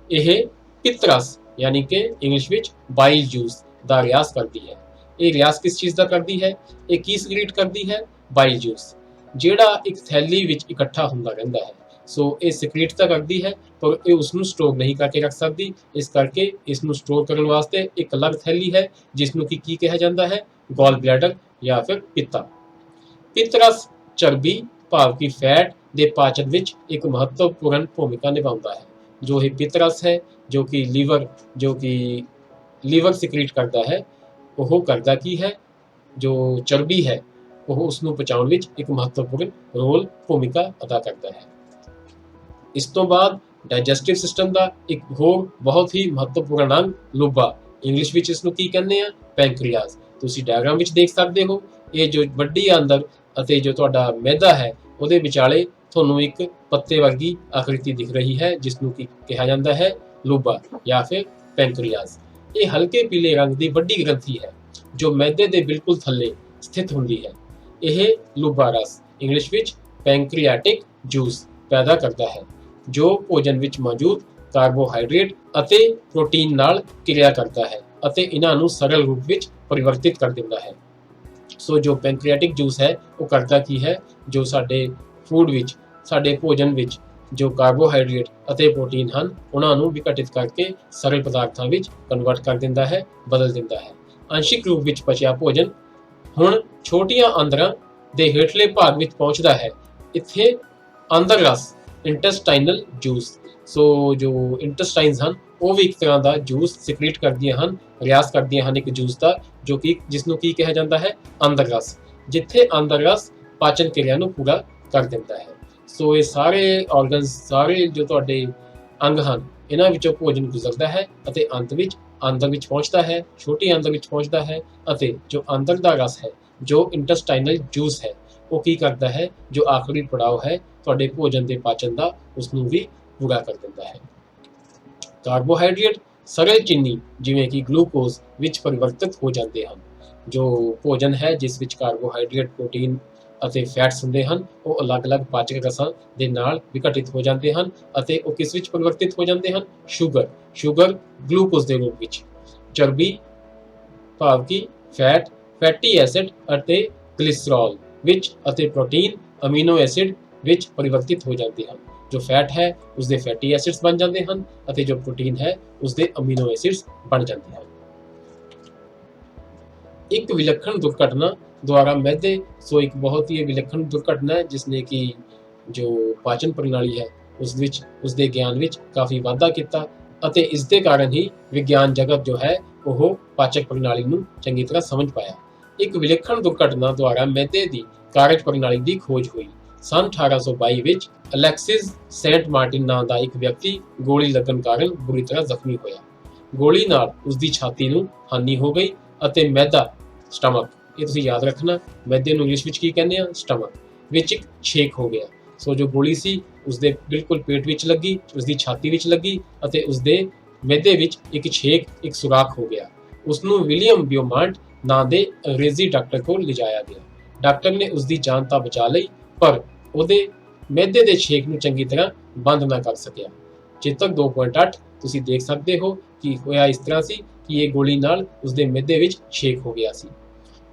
ਇਹ ਪਿਤਰਸ ਯਾਨੀ ਕਿ ਇੰਗਲਿਸ਼ ਵਿੱਚ ਬਾਈਲ ਜੂਸ ਦਾ ਰਿਆਜ਼ ਕਰਦੀ ਹੈ। ਇਹ ਰਿਆਜ਼ ਕਿਸ ਚੀਜ਼ ਦਾ ਕਰਦੀ ਹੈ? ਇਹ ਕੀ ਸਿਕ੍ਰੀਟ ਕਰਦੀ ਹੈ? ਬਾਈਲ ਜੂਸ, ਜਿਹੜਾ ਇੱਕ ਥੈਲੀ ਵਿੱਚ ਇਕੱਠਾ ਹੁੰਦਾ ਰਹਿੰਦਾ ਹੈ। ਸੋ ਇਹ ਸਿਕ੍ਰੀਟ ਤਾਂ ਕਰਦੀ ਹੈ ਪਰ ਇਹ ਉਸ ਨੂੰ ਸਟੋਰ ਨਹੀਂ ਕਰਕੇ ਰੱਖ ਸਕਦੀ, ਇਸ ਕਰਕੇ ਇਸ ਨੂੰ ਸਟੋਰ ਕਰਨ ਵਾਸਤੇ ਇੱਕ ਅਲੱਗ ਥੈਲੀ ਹੈ ਜਿਸ ਨੂੰ ਕੀ ਕਿਹਾ ਜਾਂਦਾ ਹੈ? ਗਾਲ ਬਲੈਡਰ ਜਾਂ ਫਿਰ ਪਿੱਤਾ। ਪਿਤਰਸ ਚਰਬੀ ਭਾਵ ਕਿ ਫੈਟ ਦੇ ਪਾਚਨ ਵਿੱਚ ਇੱਕ ਮਹੱਤਵਪੂਰਨ ਭੂਮਿਕਾ ਨਿਭਾਉਂਦਾ ਹੈ। ਜੋ ਇਹ ਪਿਤਰਸ ਹੈ, ਜੋ ਕਿ ਲੀਵਰ ਸਿਕ੍ਰੀਟ ਕਰਦਾ ਹੈ, ਉਹ ਕਰਦਾ ਕੀ ਹੈ? ਜੋ ਚਰਬੀ ਹੈ ਉਹ ਉਸ ਨੂੰ ਪਚਾਉਣ ਵਿੱਚ ਇੱਕ ਮਹੱਤਵਪੂਰਨ ਭੂਮਿਕਾ ਅਦਾ ਕਰਦਾ ਹੈ। ਇਸ ਤੋਂ ਬਾਅਦ ਡਾਈਜੈਸਟਿਵ ਸਿਸਟਮ ਦਾ ਇੱਕ ਹੋਰ ਬਹੁਤ ਹੀ ਮਹੱਤਵਪੂਰਨ ਅੰਗ ਲੂਬਾ, ਇੰਗਲਿਸ਼ ਵਿੱਚ ਇਸ ਨੂੰ ਕੀ ਕਹਿੰਦੇ ਆ? ਪੈਂਕਰੀਆਸ। ਤੁਸੀਂ ਡਾਇਗਰਾਮ ਵਿੱਚ ਦੇਖ ਸਕਦੇ ਹੋ ਇਹ ਜੋ ਵੱਡੀ ਆਂਦਰ ਅਤੇ ਜੋ ਤੁਹਾਡਾ ਮੈਦਾ ਹੈ ਉਹਦੇ ਵਿਚਾਲੇ ਤੁਹਾਨੂੰ ਇੱਕ ਪੱਤੇ ਵਰਗੀ ਆਕ੍ਰਿਤੀ ਦਿਖ ਰਹੀ ਹੈ ਜਿਸ ਨੂੰ ਕੀ ਕਿਹਾ ਜਾਂਦਾ ਹੈ? ਲੂਬਾ ਜਾਂ ਫਿਰ ਪੈਂਕਰੀਆਸ। ਇਹ ਹਲਕੇ ਪੀਲੇ ਰੰਗ ਦੀ ਵੱਡੀ ਗ੍ਰੰਥੀ ਹੈ ਜੋ ਮੈਦੇ ਦੇ ਬਿਲਕੁਲ ਥੱਲੇ ਸਥਿਤ ਹੁੰਦੀ ਹੈ। ਇਹ ਲੂਬਾ ਰਸ, ਇੰਗਲਿਸ਼ ਵਿੱਚ ਪੈਂਕਰੀਆਟਿਕ ਜੂਸ ਪੈਦਾ ਕਰਦਾ ਹੈ ਜੋ ਭੋਜਨ ਵਿੱਚ ਮੌਜੂਦ ਕਾਰਬੋਹਾਈਡਰੇਟ ਅਤੇ ਪ੍ਰੋਟੀਨ ਨਾਲ ਕਿਰਿਆ ਕਰਦਾ ਹੈ ਅਤੇ ਇਹਨਾਂ ਨੂੰ ਸਰਲ ਰੂਪ ਵਿੱਚ ਪਰਿਵਰਤਿਤ ਕਰ ਦਿੰਦਾ ਹੈ। ਸੋ ਜੋ ਪੈਂਕਰੀਆਟਿਕ ਜੂਸ ਹੈ ਉਹ ਕਰਦਾ ਕੀ ਹੈ? ਜੋ ਸਾਡੇ ਫੂਡ ਵਿੱਚ, ਸਾਡੇ ਭੋਜਨ ਵਿੱਚ ਜੋ ਕਾਰਬੋਹਾਈਡਰੇਟ ਅਤੇ ਪ੍ਰੋਟੀਨ ਹਨ ਉਹਨਾਂ ਨੂੰ ਵਿਘਟਿਤ ਕਰਕੇ ਸਰਲ ਪਦਾਰਥਾਂ ਵਿੱਚ ਕਨਵਰਟ ਕਰ ਦਿੰਦਾ ਹੈ, ਬਦਲ ਦਿੰਦਾ ਹੈ। ਅੰਸ਼ਿਕ ਰੂਪ ਵਿੱਚ ਪਚਿਆ ਭੋਜਨ ਹੁਣ ਛੋਟੀਆਂ ਆਂਦਰਾਂ ਦੇ ਹੇਠਲੇ ਭਾਗ ਵਿੱਚ ਪਹੁੰਚਦਾ ਹੈ। ਇੱਥੇ ਆਂਦਰ ਰਸ, ਇੰਟੈਸਟਾਈਨਲ ਜੂਸ, ਸੋ ਜੋ ਇੰਟੈਸਟਾਈਨਸ ਹਨ ਉਹ ਵੀ ਇੱਕ ਤਰ੍ਹਾਂ ਦਾ ਜੂਸ ਸਿਕ੍ਰੀਟ ਕਰਦੀਆਂ ਹਨ, ਰਿਆਜ਼ ਕਰਦੀਆਂ ਹਨ ਇੱਕ ਜੂਸ ਦਾ, ਜੋ ਕਿ ਜਿਸ ਨੂੰ ਕੀ ਕਿਹਾ ਜਾਂਦਾ ਹੈ? ਆਂਦਰ ਰਸ, ਜਿੱਥੇ ਆਂਦਰ ਰਸ ਪਾਚਨ ਕਿਰਿਆ ਨੂੰ ਪੂਰਾ ਕਰ ਦਿੰਦਾ ਹੈ। ਸੋ ਇਹ ਸਾਰੇ ਆਰਗਨਸ, ਸਾਰੇ ਜੋ ਤੁਹਾਡੇ ਅੰਗ ਹਨ ਇਹਨਾਂ ਵਿੱਚੋਂ ਭੋਜਨ ਗੁਜ਼ਰਦਾ ਹੈ ਅਤੇ ਅੰਤ ਵਿੱਚ ਆਂਦਰ ਵਿੱਚ ਪਹੁੰਚਦਾ ਹੈ, ਛੋਟੀ ਆਂਦਰ ਵਿੱਚ ਪਹੁੰਚਦਾ ਹੈ ਅਤੇ ਜੋ ਆਂਦਰ ਦਾ ਰਸ ਹੈ, ਜੋ ਇੰਟੈਸਟਾਈਨਲ ਜੂਸ ਹੈ, ਉਹ ਕੀ ਕਰਦਾ ਹੈ? ਜੋ ਆਖਰੀ ਪੜਾਅ ਹੈ ਤੁਹਾਡੇ ਭੋਜਨ ਦੇ ਪਾਚਨ ਦਾ ਉਸ ਨੂੰ ਵੀ ਪੂਰਾ ਕਰ ਦਿੰਦਾ ਹੈ। ਕਾਰਬੋਹਾਈਡਰੇਟ ਸਰਲ ਚੀਨੀ ਜਿਵੇਂ ਕਿ ਗਲੂਕੋਜ਼ ਵਿੱਚ ਪਰਿਵਰਤਿਤ ਹੋ ਜਾਂਦੇ ਹਨ। ਜੋ ਭੋਜਨ ਹੈ ਜਿਸ ਵਿੱਚ ਕਾਰਬੋਹਾਈਡਰੇਟ, ਪ੍ਰੋਟੀਨ ਅਤੇ ਫੈਟਸ ਹੁੰਦੇ ਹਨ ਉਹ ਅਲੱਗ-ਅਲੱਗ ਪਾਚਕ ਰਸਾਂ ਦੇ ਨਾਲ ਵਿਘਟਿਤ ਹੋ ਜਾਂਦੇ ਹਨ ਅਤੇ ਉਹ ਕਿਸ ਵਿੱਚ ਪਰਿਵਰਤਿਤ ਹੋ ਜਾਂਦੇ ਹਨ? ਸ਼ੂਗਰ ਗਲੂਕੋਜ਼ ਦੇ ਰੂਪ ਵਿੱਚ, ਚਰਬੀ ਭਾਵ ਕਿ ਫੈਟੀ ਐਸਿਡ ਅਤੇ ਗਲਿਸਰੋਲ ਵਿੱਚ ਅਤੇ ਪ੍ਰੋਟੀਨ, ਅਮੀਨੋ ਐਸਿਡ ਵਿੱਚ ਪਰਿਵਰਤਿਤ ਹੋ ਜਾਂਦੇ ਹਨ। ਜੋ ਫੈਟ ਹੈ ਉਸਦੇ ਫੈਟੀ ਐਸਿਡਸ ਬਣ ਜਾਂਦੇ ਹਨ ਅਤੇ ਜੋ ਪ੍ਰੋਟੀਨ ਹੈ ਉਸਦੇ ਅਮੀਨੋ ਐਸਿਡਸ ਬਣ ਜਾਂਦੇ ਹਨ। ਇੱਕ ਵਿਲੱਖਣ ਦੁਰਘਟਨਾ ਦੁਆਰਾ ਮੈਦੇ, ਸੋ ਇੱਕ ਬਹੁਤ ਹੀ ਵਿਲੱਖਣ ਦੁਰਘਟਨਾ ਹੈ ਜਿਸਨੇ ਕਿ ਜੋ ਪਾਚਨ ਪ੍ਰਣਾਲੀ ਹੈ ਉਸਦੇ ਗਿਆਨ ਵਿੱਚ ਕਾਫੀ ਵਾਧਾ ਕੀਤਾ ਅਤੇ ਇਸ ਦੇ ਕਾਰਨ ਹੀ ਵਿਗਿਆਨ ਜਗਤ ਜੋ ਹੈ ਉਹ ਪਾਚਕ ਪ੍ਰਣਾਲੀ ਨੂੰ ਚੰਗੀ ਤਰ੍ਹਾਂ ਸਮਝ ਪਾਇਆ। ਇੱਕ ਵਿਲੱਖਣ ਦੁਰਘਟਨਾ ਦੁਆਰਾ ਮੈਦੇ ਦੀ ਕਾਰਜ ਪ੍ਰਣਾਲੀ ਦੀ ਖੋਜ ਹੋਈ। ਸੰਨ 1822 ਵਿੱਚ ਅਲੈਕਸਿਸ ਸੇਂਟ ਮਾਰਟਿਨ ਨਾਂ ਦਾ ਇੱਕ ਵਿਅਕਤੀ ਗੋਲੀ ਲੱਗਣ ਕਾਰਨ ਬੁਰੀ ਤਰ੍ਹਾਂ ਜ਼ਖਮੀ ਹੋਇਆ। ਗੋਲੀ ਨਾਲ ਉਸਦੀ ਛਾਤੀ ਨੂੰ ਹਾਨੀ ਹੋ ਗਈ ਅਤੇ ਮੈਦਾ, ਸਟਮਕ, ਇਹ ਤੁਸੀਂ ਯਾਦ ਰੱਖਣਾ, ਮੈਦੇ ਨੂੰ ਇੰਗਲਿਸ਼ ਵਿੱਚ ਕੀ ਕਹਿੰਦੇ ਆ, ਸਟਮਕ, ਵਿੱਚ ਇੱਕ ਛੇਕ ਹੋ ਗਿਆ। ਸੋ ਜੋ ਗੋਲੀ ਸੀ ਉਸਦੇ ਬਿਲਕੁਲ ਪੇਟ ਵਿੱਚ ਲੱਗੀ, ਉਸਦੀ ਛਾਤੀ ਵਿੱਚ ਲੱਗੀ ਅਤੇ ਉਸਦੇ ਮੈਦੇ ਵਿੱਚ ਇੱਕ ਛੇਕ, ਇੱਕ ਸੁਰਾਖ ਹੋ ਗਿਆ। ਉਸਨੂੰ ਵਿਲੀਅਮ ਬਿਓਮਾਂਟ ਨਾਂ ਦੇ ਅੰਗਰੇਜ਼ੀ ਡਾਕਟਰ ਕੋਲ ਲਿਜਾਇਆ ਗਿਆ। ਡਾਕਟਰ ਨੇ ਉਸਦੀ ਜਾਨ ਤਾਂ ਬਚਾ ਲਈ ਪਰ ਉਹਦੇ ਮੈਦੇ ਦੇ ਛੇਕ ਨੂੰ ਚੰਗੀ ਤਰ੍ਹਾਂ ਬੰਦ ਨਾ ਕਰ ਸਕਿਆ। ਚਿੱਤਕ 2.8 ਤੁਸੀਂ ਦੇਖ ਸਕਦੇ ਹੋ ਕਿ ਹੋਇਆ ਇਸ ਤਰ੍ਹਾਂ ਸੀ ਕਿ ਇਹ ਗੋਲੀ ਨਾਲ ਉਸਦੇ ਮੈਦੇ ਵਿੱਚ ਛੇਕ ਹੋ ਗਿਆ ਸੀ।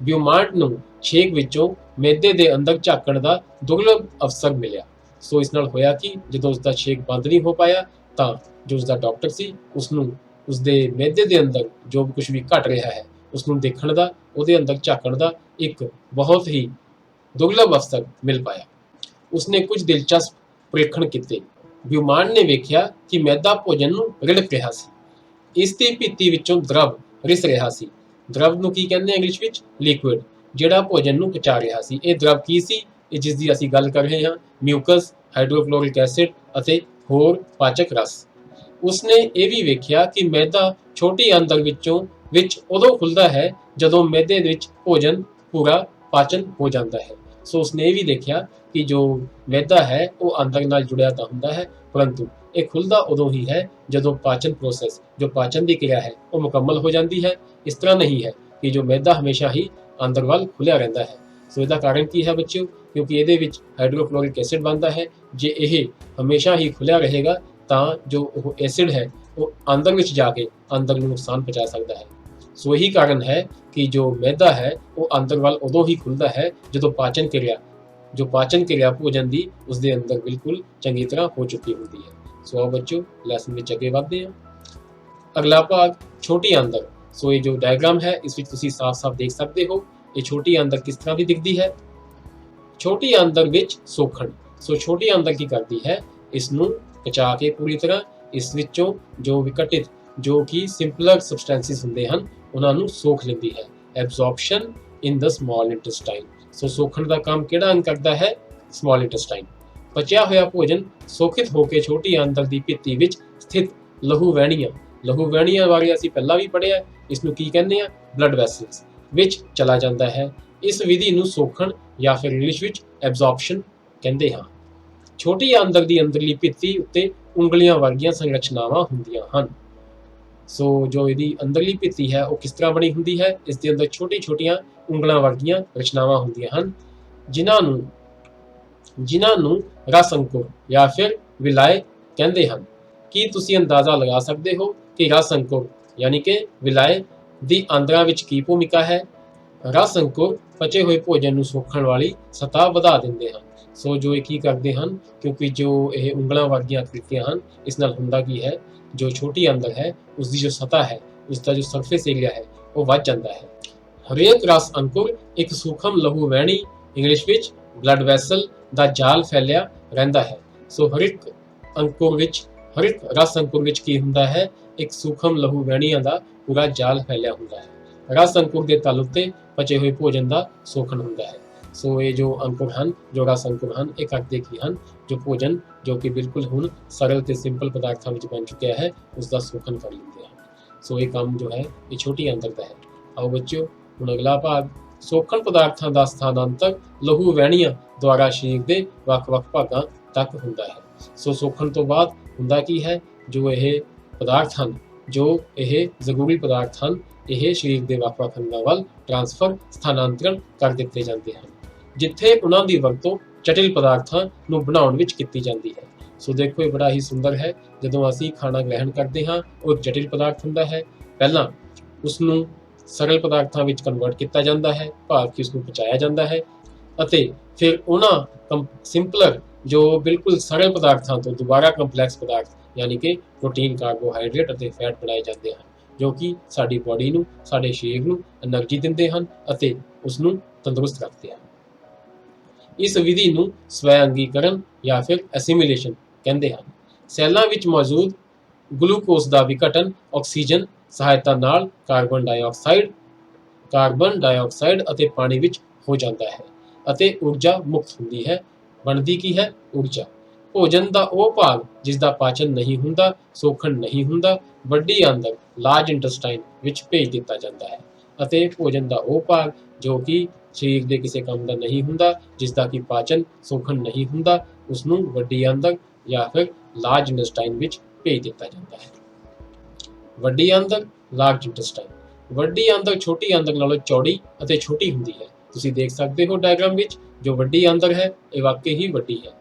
ਬਿਓਮਾਂਟ ਨੂੰ ਛੇਕ ਵਿੱਚੋਂ ਮੈਦੇ ਦੇ ਅੰਦਰ ਝਾਕਣ ਦਾ ਦੁਰਲਭ ਅਵਸਰ ਮਿਲਿਆ। ਸੋ ਇਸ ਨਾਲ ਹੋਇਆ ਕਿ ਜਦੋਂ ਉਸਦਾ ਛੇਕ ਬੰਦ ਨਹੀਂ ਹੋ ਪਾਇਆ ਤਾਂ ਜੋ ਉਸਦਾ ਡਾਕਟਰ ਸੀ ਉਸਨੂੰ ਉਸਦੇ ਮੈਦੇ ਦੇ ਅੰਦਰ ਜੋ ਕੁਝ ਵੀ ਘਟ ਰਿਹਾ ਹੈ ਉਸਨੂੰ ਦੇਖਣ ਦਾ, ਉਹਦੇ ਅੰਦਰ ਝਾਕਣ ਦਾ ਇੱਕ ਬਹੁਤ ਹੀ ਦੁਰਲਭ ਅਵਸਰ ਮਿਲ ਪਾਇਆ। ਉਸਨੇ ਕੁਝ ਦਿਲਚਸਪ ਪ੍ਰੀਖਣ ਕੀਤੇ। ਬਿਓਮਾਂਟ ਨੇ ਵੇਖਿਆ ਕਿ ਮੈਦਾ ਭੋਜਨ ਨੂੰ ਰਿੜਕ ਰਿਹਾ ਸੀ। ਇਸ ਦੀ ਭੀਤੀ ਵਿੱਚੋਂ ਦਰਵ ਰਿਸ ਰਿਹਾ ਸੀ। ਦਰਵ ਨੂੰ ਕੀ ਕਹਿੰਦੇ ਆ ਇੰਗਲਿਸ਼ ਵਿੱਚ, ਲਿਕੁਇਡ, ਜਿਹੜਾ ਭੋਜਨ ਨੂੰ ਪਚਾ ਰਿਹਾ ਸੀ। ਇਹ ਦਰਵ ਕੀ ਸੀ, ਇਹ ਜਿਸ ਦੀ ਅਸੀਂ ਗੱਲ ਕਰ ਰਹੇ ਹਾਂ, ਮਿਊਕਸ, ਹਾਈਡਰੋਕਲੋਰਿਕ ਐਸਿਡ ਅਤੇ ਹੋਰ ਪਾਚਕ ਰਸ। ਉਸਨੇ ਇਹ ਵੀ ਵੇਖਿਆ ਕਿ ਮੈਦਾ ਛੋਟੀ ਆਂਦਰ ਵਿੱਚ ਉਦੋਂ ਖੁੱਲਦਾ ਹੈ ਜਦੋਂ ਮੈਦੇ ਵਿੱਚ ਭੋਜਨ ਪੂਰਾ ਪਾਚਨ ਹੋ ਜਾਂਦਾ ਹੈ। ਸੋ ਉਸਨੇ ਇਹ ਵੀ ਦੇਖਿਆ ਕਿ ਜੋ ਮੈਦਾ ਹੈ ਉਹ ਆਂਦਰ ਨਾਲ ਜੁੜਿਆ ਤਾਂ ਹੁੰਦਾ ਹੈ ਪਰੰਤੂ ਇਹ ਖੁੱਲਦਾ ਉਦੋਂ ਹੀ ਹੈ ਜਦੋਂ ਪਾਚਨ ਪ੍ਰੋਸੈਸ, ਜੋ ਪਾਚਨ ਦੀ ਕਿਰਿਆ ਹੈ ਉਹ ਮੁਕੰਮਲ ਹੋ ਜਾਂਦੀ ਹੈ। ਇਸ ਤਰ੍ਹਾਂ ਨਹੀਂ ਹੈ ਕਿ ਜੋ ਮੈਦਾ ਹਮੇਸ਼ਾ ਹੀ ਅੰਦਰ ਵੱਲ ਖੁੱਲਿਆ ਰਹਿੰਦਾ ਹੈ। ਸੋ ਇਹਦਾ ਕਾਰਨ ਕੀ ਹੈ ਬੱਚਿਓ, ਕਿਉਂਕਿ ਇਹਦੇ ਵਿੱਚ ਹਾਈਡਰੋਕਲੋਰਿਕ ਐਸਿਡ ਬਣਦਾ ਹੈ। ਜੇ ਇਹ ਹਮੇਸ਼ਾ ਹੀ ਖੁੱਲਿਆ ਰਹੇਗਾ ਤਾਂ ਜੋ ਉਹ ਐਸਿਡ ਹੈ ਉਹ ਅੰਦਰ ਵਿੱਚ ਜਾ ਕੇ ਅੰਦਰ ਨੂੰ ਨੁਕਸਾਨ ਪਹੁੰਚਾ ਸਕਦਾ ਹੈ। ਸੋ ਇਹੀ ਕਾਰਨ ਹੈ ਕਿ ਜੋ ਮੈਦਾ ਹੈ ਉਹ ਅੰਦਰ ਵੱਲ ਉਦੋਂ ਹੀ ਖੁੱਲਦਾ ਹੈ ਜਦੋਂ ਪਾਚਨ ਕਿਰਿਆ ਭੋਜਨ ਦੀ ਉਸਦੇ ਅੰਦਰ ਬਿਲਕੁਲ ਚੰਗੀ ਤਰ੍ਹਾਂ ਹੋ ਚੁੱਕੀ ਹੁੰਦੀ ਹੈ। ਸੋ ਆਓ ਬੱਚਿਓ ਲੈਸਨ ਵਿੱਚ ਅੱਗੇ ਵਧਦੇ ਹਾਂ। ਅਗਲਾ ਭਾਗ ਛੋਟੀ ਆਂਦਰ। ਸੋ ਇਹ ਜੋ ਡਾਇਗਰਾਮ ਹੈ ਇਸ ਵਿੱਚ ਤੁਸੀਂ ਸਾਫ਼-ਸਾਫ਼ ਦੇਖ ਸਕਦੇ ਹੋ ਇਹ ਛੋਟੀ ਆਂਦਰ ਕਿਸ ਤਰ੍ਹਾਂ ਦੀ ਦਿਖਦੀ ਹੈ। ਛੋਟੀ ਆਂਦਰ ਵਿੱਚ ਸੋਖਣ। ਸੋ ਛੋਟੀ ਆਂਦਰ ਕੀ ਕਰਦੀ ਹੈ, ਇਸ ਨੂੰ ਪਚਾ ਕੇ ਪੂਰੀ ਤਰ੍ਹਾਂ ਇਸ ਵਿੱਚੋਂ ਜੋ ਵਿਕਟਿਤ, ਜੋ ਕਿ ਸਿੰਪਲਰ ਸਬਸਟੈਂਸਿਸ ਹੁੰਦੇ ਹਨ ਉਹਨਾਂ ਨੂੰ ਸੋਖ ਲੈਂਦੀ ਹੈ। ਐਬਜ਼ੌਰਪਸ਼ਨ ਇਨ ਦ ਸਮਾਲ ਇੰਟੈਸਟਾਈਨ। ਸੋ ਸੋਖਣ ਦਾ ਕੰਮ ਕਿਹੜਾ ਅੰਗ ਕਰਦਾ ਹੈ, ਸਮਾਲ ਇੰਟੈਸਟਾਈਨ। ਪਚਿਆ ਹੋਇਆ ਭੋਜਨ ਸੋਖਿਤ ਹੋ ਕੇ ਛੋਟੀ ਆਂਦਰ ਦੀ ਭਿੱਤੀ ਵਿੱਚ ਸਥਿਤ ਲਹੂ ਵਹਿਣੀਆਂ ਬਾਰੇ ਅਸੀਂ ਪਹਿਲਾਂ ਵੀ ਪੜ੍ਹਿਆ। ਇਸ ਨੂੰ ਕੀ ਕਹਿੰਦੇ ਆ, ਬਲੱਡ ਵੈਸਲਸ ਵਿੱਚ ਚਲਾ ਜਾਂਦਾ ਹੈ। ਇਸ ਵਿਧੀ ਨੂੰ ਸੋਖਣ ਜਾਂ ਫਿਰ ਇੰਗਲਿਸ਼ ਵਿੱਚ ਐਬਜ਼ੌਰਪਸ਼ਨ ਕਹਿੰਦੇ ਹਾਂ। ਛੋਟੀ ਆਂਦਰ ਦੀ ਅੰਦਰਲੀ ਭਿੱਤੀ ਉੱਤੇ ਉਂਗਲੀਆਂ ਵਰਗੀਆਂ ਸੰਰਚਨਾਵਾਂ ਹੁੰਦੀਆਂ ਹਨ। ਸੋ ਜੋ ਇਹਦੀ ਅੰਦਰਲੀ ਭਿੱਤੀ ਹੈ ਉਹ ਕਿਸ ਤਰ੍ਹਾਂ ਬਣੀ ਹੁੰਦੀ ਹੈ, ਇਸ ਦੇ ਅੰਦਰ ਛੋਟੀ-ਛੋਟੀਆਂ ਉਂਗਲਾਂ ਵਰਗੀਆਂ ਰਚਨਾਵਾਂ ਹੁੰਦੀਆਂ ਹਨ ਜਿਨ੍ਹਾਂ ਨੂੰ ਰਸ ਅੰਕੁਰ ਜਾਂ ਫਿਰ ਵਿਲਾਏ ਕਹਿੰਦੇ ਹਨ। ਕੀ ਤੁਸੀਂ ਅੰਦਾਜ਼ਾ ਲਗਾ ਸਕਦੇ ਹੋ ਕਿ ਰਸ ਅੰਕੁਰ ਯਾਨੀ ਕਿ ਵਿਲਾਏ ਦੀ ਆਂਦਰਾਂ ਵਿੱਚ ਕੀ ਭੂਮਿਕਾ ਹੈ। ਰਸ ਅੰਕੁਰ ਪਚੇ ਹੋਏ ਭੋਜਨ ਨੂੰ ਸੋਖਣ ਵਾਲੀ ਸਤਹ ਵਧਾ ਦਿੰਦੇ ਹਨ। ਸੋ ਜੋ ਇਹ ਕੀ ਕਰਦੇ ਹਨ, ਕਿਉਂਕਿ ਜੋ ਇਹ ਉਂਗਲਾਂ ਵਰਗੀਆਂ ਆਕ੍ਰਿਤੀਆਂ ਹਨ ਇਸ ਨਾਲ ਹੁੰਦਾ ਕੀ ਹੈ, ਜੋ ਛੋਟੀ ਆਂਦਰ ਹੈ ਉਸਦੀ ਜੋ ਸਤਹ ਹੈ, ਉਸਦਾ ਜੋ ਸਰਫੇਸ ਏਰੀਆ ਹੈ ਉਹ ਵੱਧ ਜਾਂਦਾ ਹੈ। ਹਰੇਕ ਰਸ ਅੰਕੁਰ ਇੱਕ ਸੂਖਮ ਲਹੂ ਵਹਿਣੀ, ਇੰਗਲਿਸ਼ ਵਿੱਚ ਬਲੱਡ ਵੈਸਲ ਦਾ ਜਾਲ ਫੈਲਿਆ ਰਹਿੰਦਾ ਹੈ। ਸੋ ਹਰ ਇੱਕ ਰਸ ਅੰਕੁਰ ਵਿੱਚ ਕੀ ਹੁੰਦਾ ਹੈ, ਇੱਕ ਸੂਖਮ ਲਹੂ ਵਹਿਣੀਆਂ ਦਾ ਪੂਰਾ ਜਾਲ ਫੈਲਿਆ ਹੁੰਦਾ ਹੈ। ਰਸ ਅੰਕੁਰ ਦੇ ਤਲ ਉੱਤੇ ਪਚੇ ਹੋਏ ਭੋਜਨ ਦਾ ਸੋਖਣ ਹੁੰਦਾ ਹੈ। ਸੋ ਇਹ ਜੋ ਅੰਕੁਰ ਹਨ, ਜੋ ਰਸ ਅੰਕੁਰ ਹਨ, ਇਹ ਕਰਦੇ ਕੀ ਹਨ, ਜੋ ਭੋਜਨ ਜੋ ਕਿ ਬਿਲਕੁਲ ਹੁਣ ਸਰਲ ਤੇ ਸਿੰਪਲ ਪਦਾਰਥਾਂ ਵਿੱਚ ਬਣ ਚੁੱਕਿਆ ਹੈ ਉਸ ਦਾ ਸੋਖਣ ਕਰ ਲੈਂਦੇ ਹਨ। ਸੋ ਇਹ ਕੰਮ ਜੋ ਹੈ ਇਹ ਛੋਟੀ ਆਂਦਰ ਦਾ ਹੈ। ਆਓ ਬੱਚਿਓ ਹੁਣ ਅਗਲਾ ਭਾਗ, ਸੋਖਣ ਪਦਾਰਥਾਂ ਦਾ ਸਥਾਨਾਂਤਰ ਲਹੂ ਵਹਿਣੀਆਂ ਦੁਆਰਾ ਸਰੀਰ ਦੇ ਵੱਖ-ਵੱਖ ਭਾਗਾਂ ਤੱਕ ਹੁੰਦਾ ਹੈ। ਸੋ ਸੋਖਣ ਤੋਂ ਬਾਅਦ ਹੁੰਦਾ ਕੀ ਹੈ, ਜੋ ਇਹ ਪਦਾਰਥ ਹਨ, ਜੋ ਇਹ ਜ਼ਰੂਰੀ ਪਦਾਰਥ ਹਨ, ਇਹ ਸਰੀਰ ਦੇ ਵੱਖ-ਵੱਖ ਅੰਗਾਂ ਵੱਲ ਟ੍ਰਾਂਸਫਰ, ਸਥਾਨਾਂਤਰਨ ਕਰ ਦਿੱਤੇ ਜਾਂਦੇ ਹਨ, ਜਿੱਥੇ ਉਹਨਾਂ ਦੀ ਵਰਤੋਂ ਜਟਿਲ ਪਦਾਰਥਾਂ ਨੂੰ ਬਣਾਉਣ ਵਿੱਚ ਕੀਤੀ ਜਾਂਦੀ ਹੈ। ਸੋ ਦੇਖੋ ਇਹ ਬੜਾ ਹੀ ਸੁੰਦਰ ਹੈ। ਜਦੋਂ ਅਸੀਂ ਖਾਣਾ ਗ੍ਰਹਿਣ ਕਰਦੇ ਹਾਂ ਉਹ ਇੱਕ ਜਟਿਲ ਪਦਾਰਥ ਹੁੰਦਾ ਹੈ। ਪਹਿਲਾਂ ਉਸਨੂੰ ਸਰਲ ਪਦਾਰਥਾਂ ਵਿੱਚ ਕਨਵਰਟ ਕੀਤਾ ਜਾਂਦਾ ਹੈ, ਭਾਵ ਕਿ ਉਸਨੂੰ ਪਚਾਇਆ ਜਾਂਦਾ ਹੈ ਅਤੇ ਫਿਰ ਉਹਨਾਂ ਸਿੰਪਲਰ ਜੋ ਬਿਲਕੁਲ ਸਰਲ ਪਦਾਰਥਾਂ ਤੋਂ ਦੁਬਾਰਾ ਕੰਪਲੈਕਸ ਪਦਾਰਥ ਯਾਨੀ ਕਿ ਪ੍ਰੋਟੀਨ, ਕਾਰਬੋਹਾਈਡਰੇਟ ਅਤੇ ਫੈਟ ਬਣਾਏ ਜਾਂਦੇ ਹਨ, ਜੋ ਕਿ ਸਾਡੀ ਬੋਡੀ ਨੂੰ, ਸਾਡੇ ਸਰੀਰ ਨੂੰ એનર્ਜੀ ਦਿੰਦੇ ਹਨ ਅਤੇ ਉਸ ਨੂੰ ਤੰਦਰੁਸਤ ਰੱਖਦੇ ਹਨ। ਇਸ ਵਿਧੀ ਨੂੰ ਸਵੈ ਅੰਗੀਕਰਨ ਜਾਂ ਫਿਰ ਐਸੀਮੀਲੇਸ਼ਨ ਕਹਿੰਦੇ ਹਨ। ਸੈੱਲਾਂ ਵਿੱਚ ਮੌਜੂਦ ਗਲੂਕੋਜ਼ ਦਾ ਵਿਘਟਨ ਆਕਸੀਜਨ ਸਹਾਇਤਾ ਨਾਲ ਕਾਰਬਨ ਡਾਈਆਕਸਾਈਡ ਅਤੇ ਪਾਣੀ ਵਿੱਚ ਹੋ ਜਾਂਦਾ ਹੈ ਅਤੇ ਊਰਜਾ ਮੁਕਤ ਹੁੰਦੀ ਹੈ। ਬਣਦੀ ਕੀ ਹੈ? ਊਰਜਾ। ਭੋਜਨ ਦਾ ਉਹ ਭਾਗ ਜਿਸ ਦਾ ਪਾਚਨ ਨਹੀਂ ਹੁੰਦਾ, ਸ਼ੋਖਣ ਨਹੀਂ ਹੁੰਦਾ, ਵੱਡੀ ਆਂਦਰ ਲਾਰਜ ਇੰਟੈਸਟਾਈਨ ਵਿੱਚ ਭੇਜ ਦਿੱਤਾ ਜਾਂਦਾ ਹੈ ਅਤੇ ਭੋਜਨ ਦਾ ਉਹ ਭਾਗ ਜੋ ਕਿ ਸਰੀਰ ਦੇ ਕਿਸੇ ਕੰਮ ਦਾ ਨਹੀਂ ਹੁੰਦਾ, ਜਿਸ ਦਾ ਕਿ ਪਾਚਨ ਸ਼ੋਖਣ ਨਹੀਂ ਹੁੰਦਾ, ਉਸ ਨੂੰ ਵੱਡੀ ਆਂਦਰ ਜਾਂ ਫਿਰ ਲਾਰਜ ਇੰਟੈਸਟਾਈਨ ਵਿੱਚ ਭੇਜ ਦਿੱਤਾ ਜਾਂਦਾ ਹੈ। ਵੱਡੀ ਆਂਦਰ, ਲਾਰਜ ਇੰਟੈਸਟਾਈਨ। ਵੱਡੀ ਆਂਦਰ ਛੋਟੀ ਆਂਦਰ ਨਾਲੋਂ ਚੌੜੀ ਅਤੇ ਛੋਟੀ ਹੁੰਦੀ ਹੈ। ਤੁਸੀਂ ਦੇਖ ਸਕਦੇ ਹੋ ਡਾਇਗਰਾਮ ਵਿੱਚ, ਜੋ ਵੱਡੀ ਆਂਦਰ ਹੈ ਇਹ ਵਾਕਈ ਹੀ ਵੱਡੀ ਹੈ।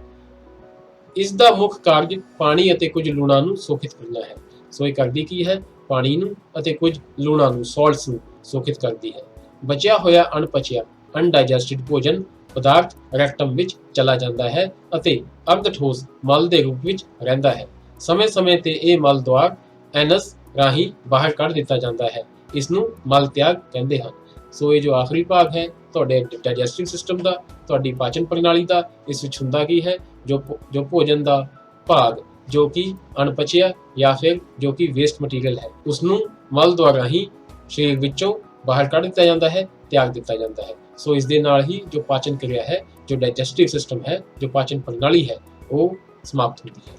ਇਸ ਦਾ ਮੁੱਖ ਕਾਰਜ ਪਾਣੀ ਅਤੇ ਕੁਝ ਲੂਣਾਂ ਨੂੰ ਸੋਖਿਤ ਕਰਨਾ ਹੈ। ਸੋ ਇਹ ਕਰਦੀ ਕੀ ਹੈ? ਪਾਣੀ ਨੂੰ ਅਤੇ ਕੁਝ ਲੂਣਾਂ ਨੂੰ, ਸਾਲਟਸ ਨੂੰ ਸੋਖਿਤ ਕਰਦੀ ਹੈ। ਬਚਿਆ ਹੋਇਆ ਅਣਪਚਿਆ ਅਨਡਾਈਜੈਸਟਡ ਭੋਜਨ ਪਦਾਰਥ ਰੈਕਟਮ ਵਿੱਚ ਚਲਾ ਜਾਂਦਾ ਹੈ ਅਤੇ ਅਰਧ ਠੋਸ ਮਲ ਦੇ ਰੂਪ ਵਿੱਚ ਰਹਿੰਦਾ ਹੈ। ਸਮੇਂ-ਸਮੇਂ ਤੇ ਇਹ ਮਲ ਦੁਆਰ ਐਨਸ ਰਾਹੀਂ ਬਾਹਰ ਕੱਢ ਦਿੱਤਾ ਜਾਂਦਾ ਹੈ। ਇਸ ਨੂੰ ਮਲ ਤਿਆਗ ਕਹਿੰਦੇ ਹਨ। ਸੋ ਇਹ ਜੋ ਆਖਰੀ ਭਾਗ ਹੈ ਤੁਹਾਡੇ ਡਾਈਜੈਸਟਿਵ ਸਿਸਟਮ ਦਾ, ਤੁਹਾਡੀ ਪਾਚਨ ਪ੍ਰਣਾਲੀ ਦਾ, ਇਸ ਵਿੱਚ ਹੁੰਦਾ ਕੀ ਹੈ? ਜੋ ਭੋਜਨ ਦਾ ਭਾਗ ਜੋ ਕਿ ਅਣਪਚਿਆ ਜਾਂ ਫਿਰ ਜੋ ਕਿ ਵੇਸਟ ਮਟੀਰੀਅਲ ਹੈ, ਉਸ ਨੂੰ ਮਲ ਦੁਆਰਾ ਹੀ ਸਰੀਰ ਵਿੱਚੋਂ ਬਾਹਰ ਕੱਢ ਦਿੱਤਾ ਜਾਂਦਾ ਹੈ, ਤਿਆਗ ਦਿੱਤਾ ਜਾਂਦਾ ਹੈ। ਸੋ ਇਸ ਦੇ ਨਾਲ ਹੀ ਜੋ ਪਾਚਨ ਕਿਰਿਆ ਹੈ, ਜੋ ਡਾਈਜੈਸਟਿਵ ਸਿਸਟਮ ਹੈ, ਜੋ ਪਾਚਨ ਪ੍ਰਣਾਲੀ ਹੈ, ਉਹ ਸਮਾਪਤ ਹੁੰਦੀ ਹੈ।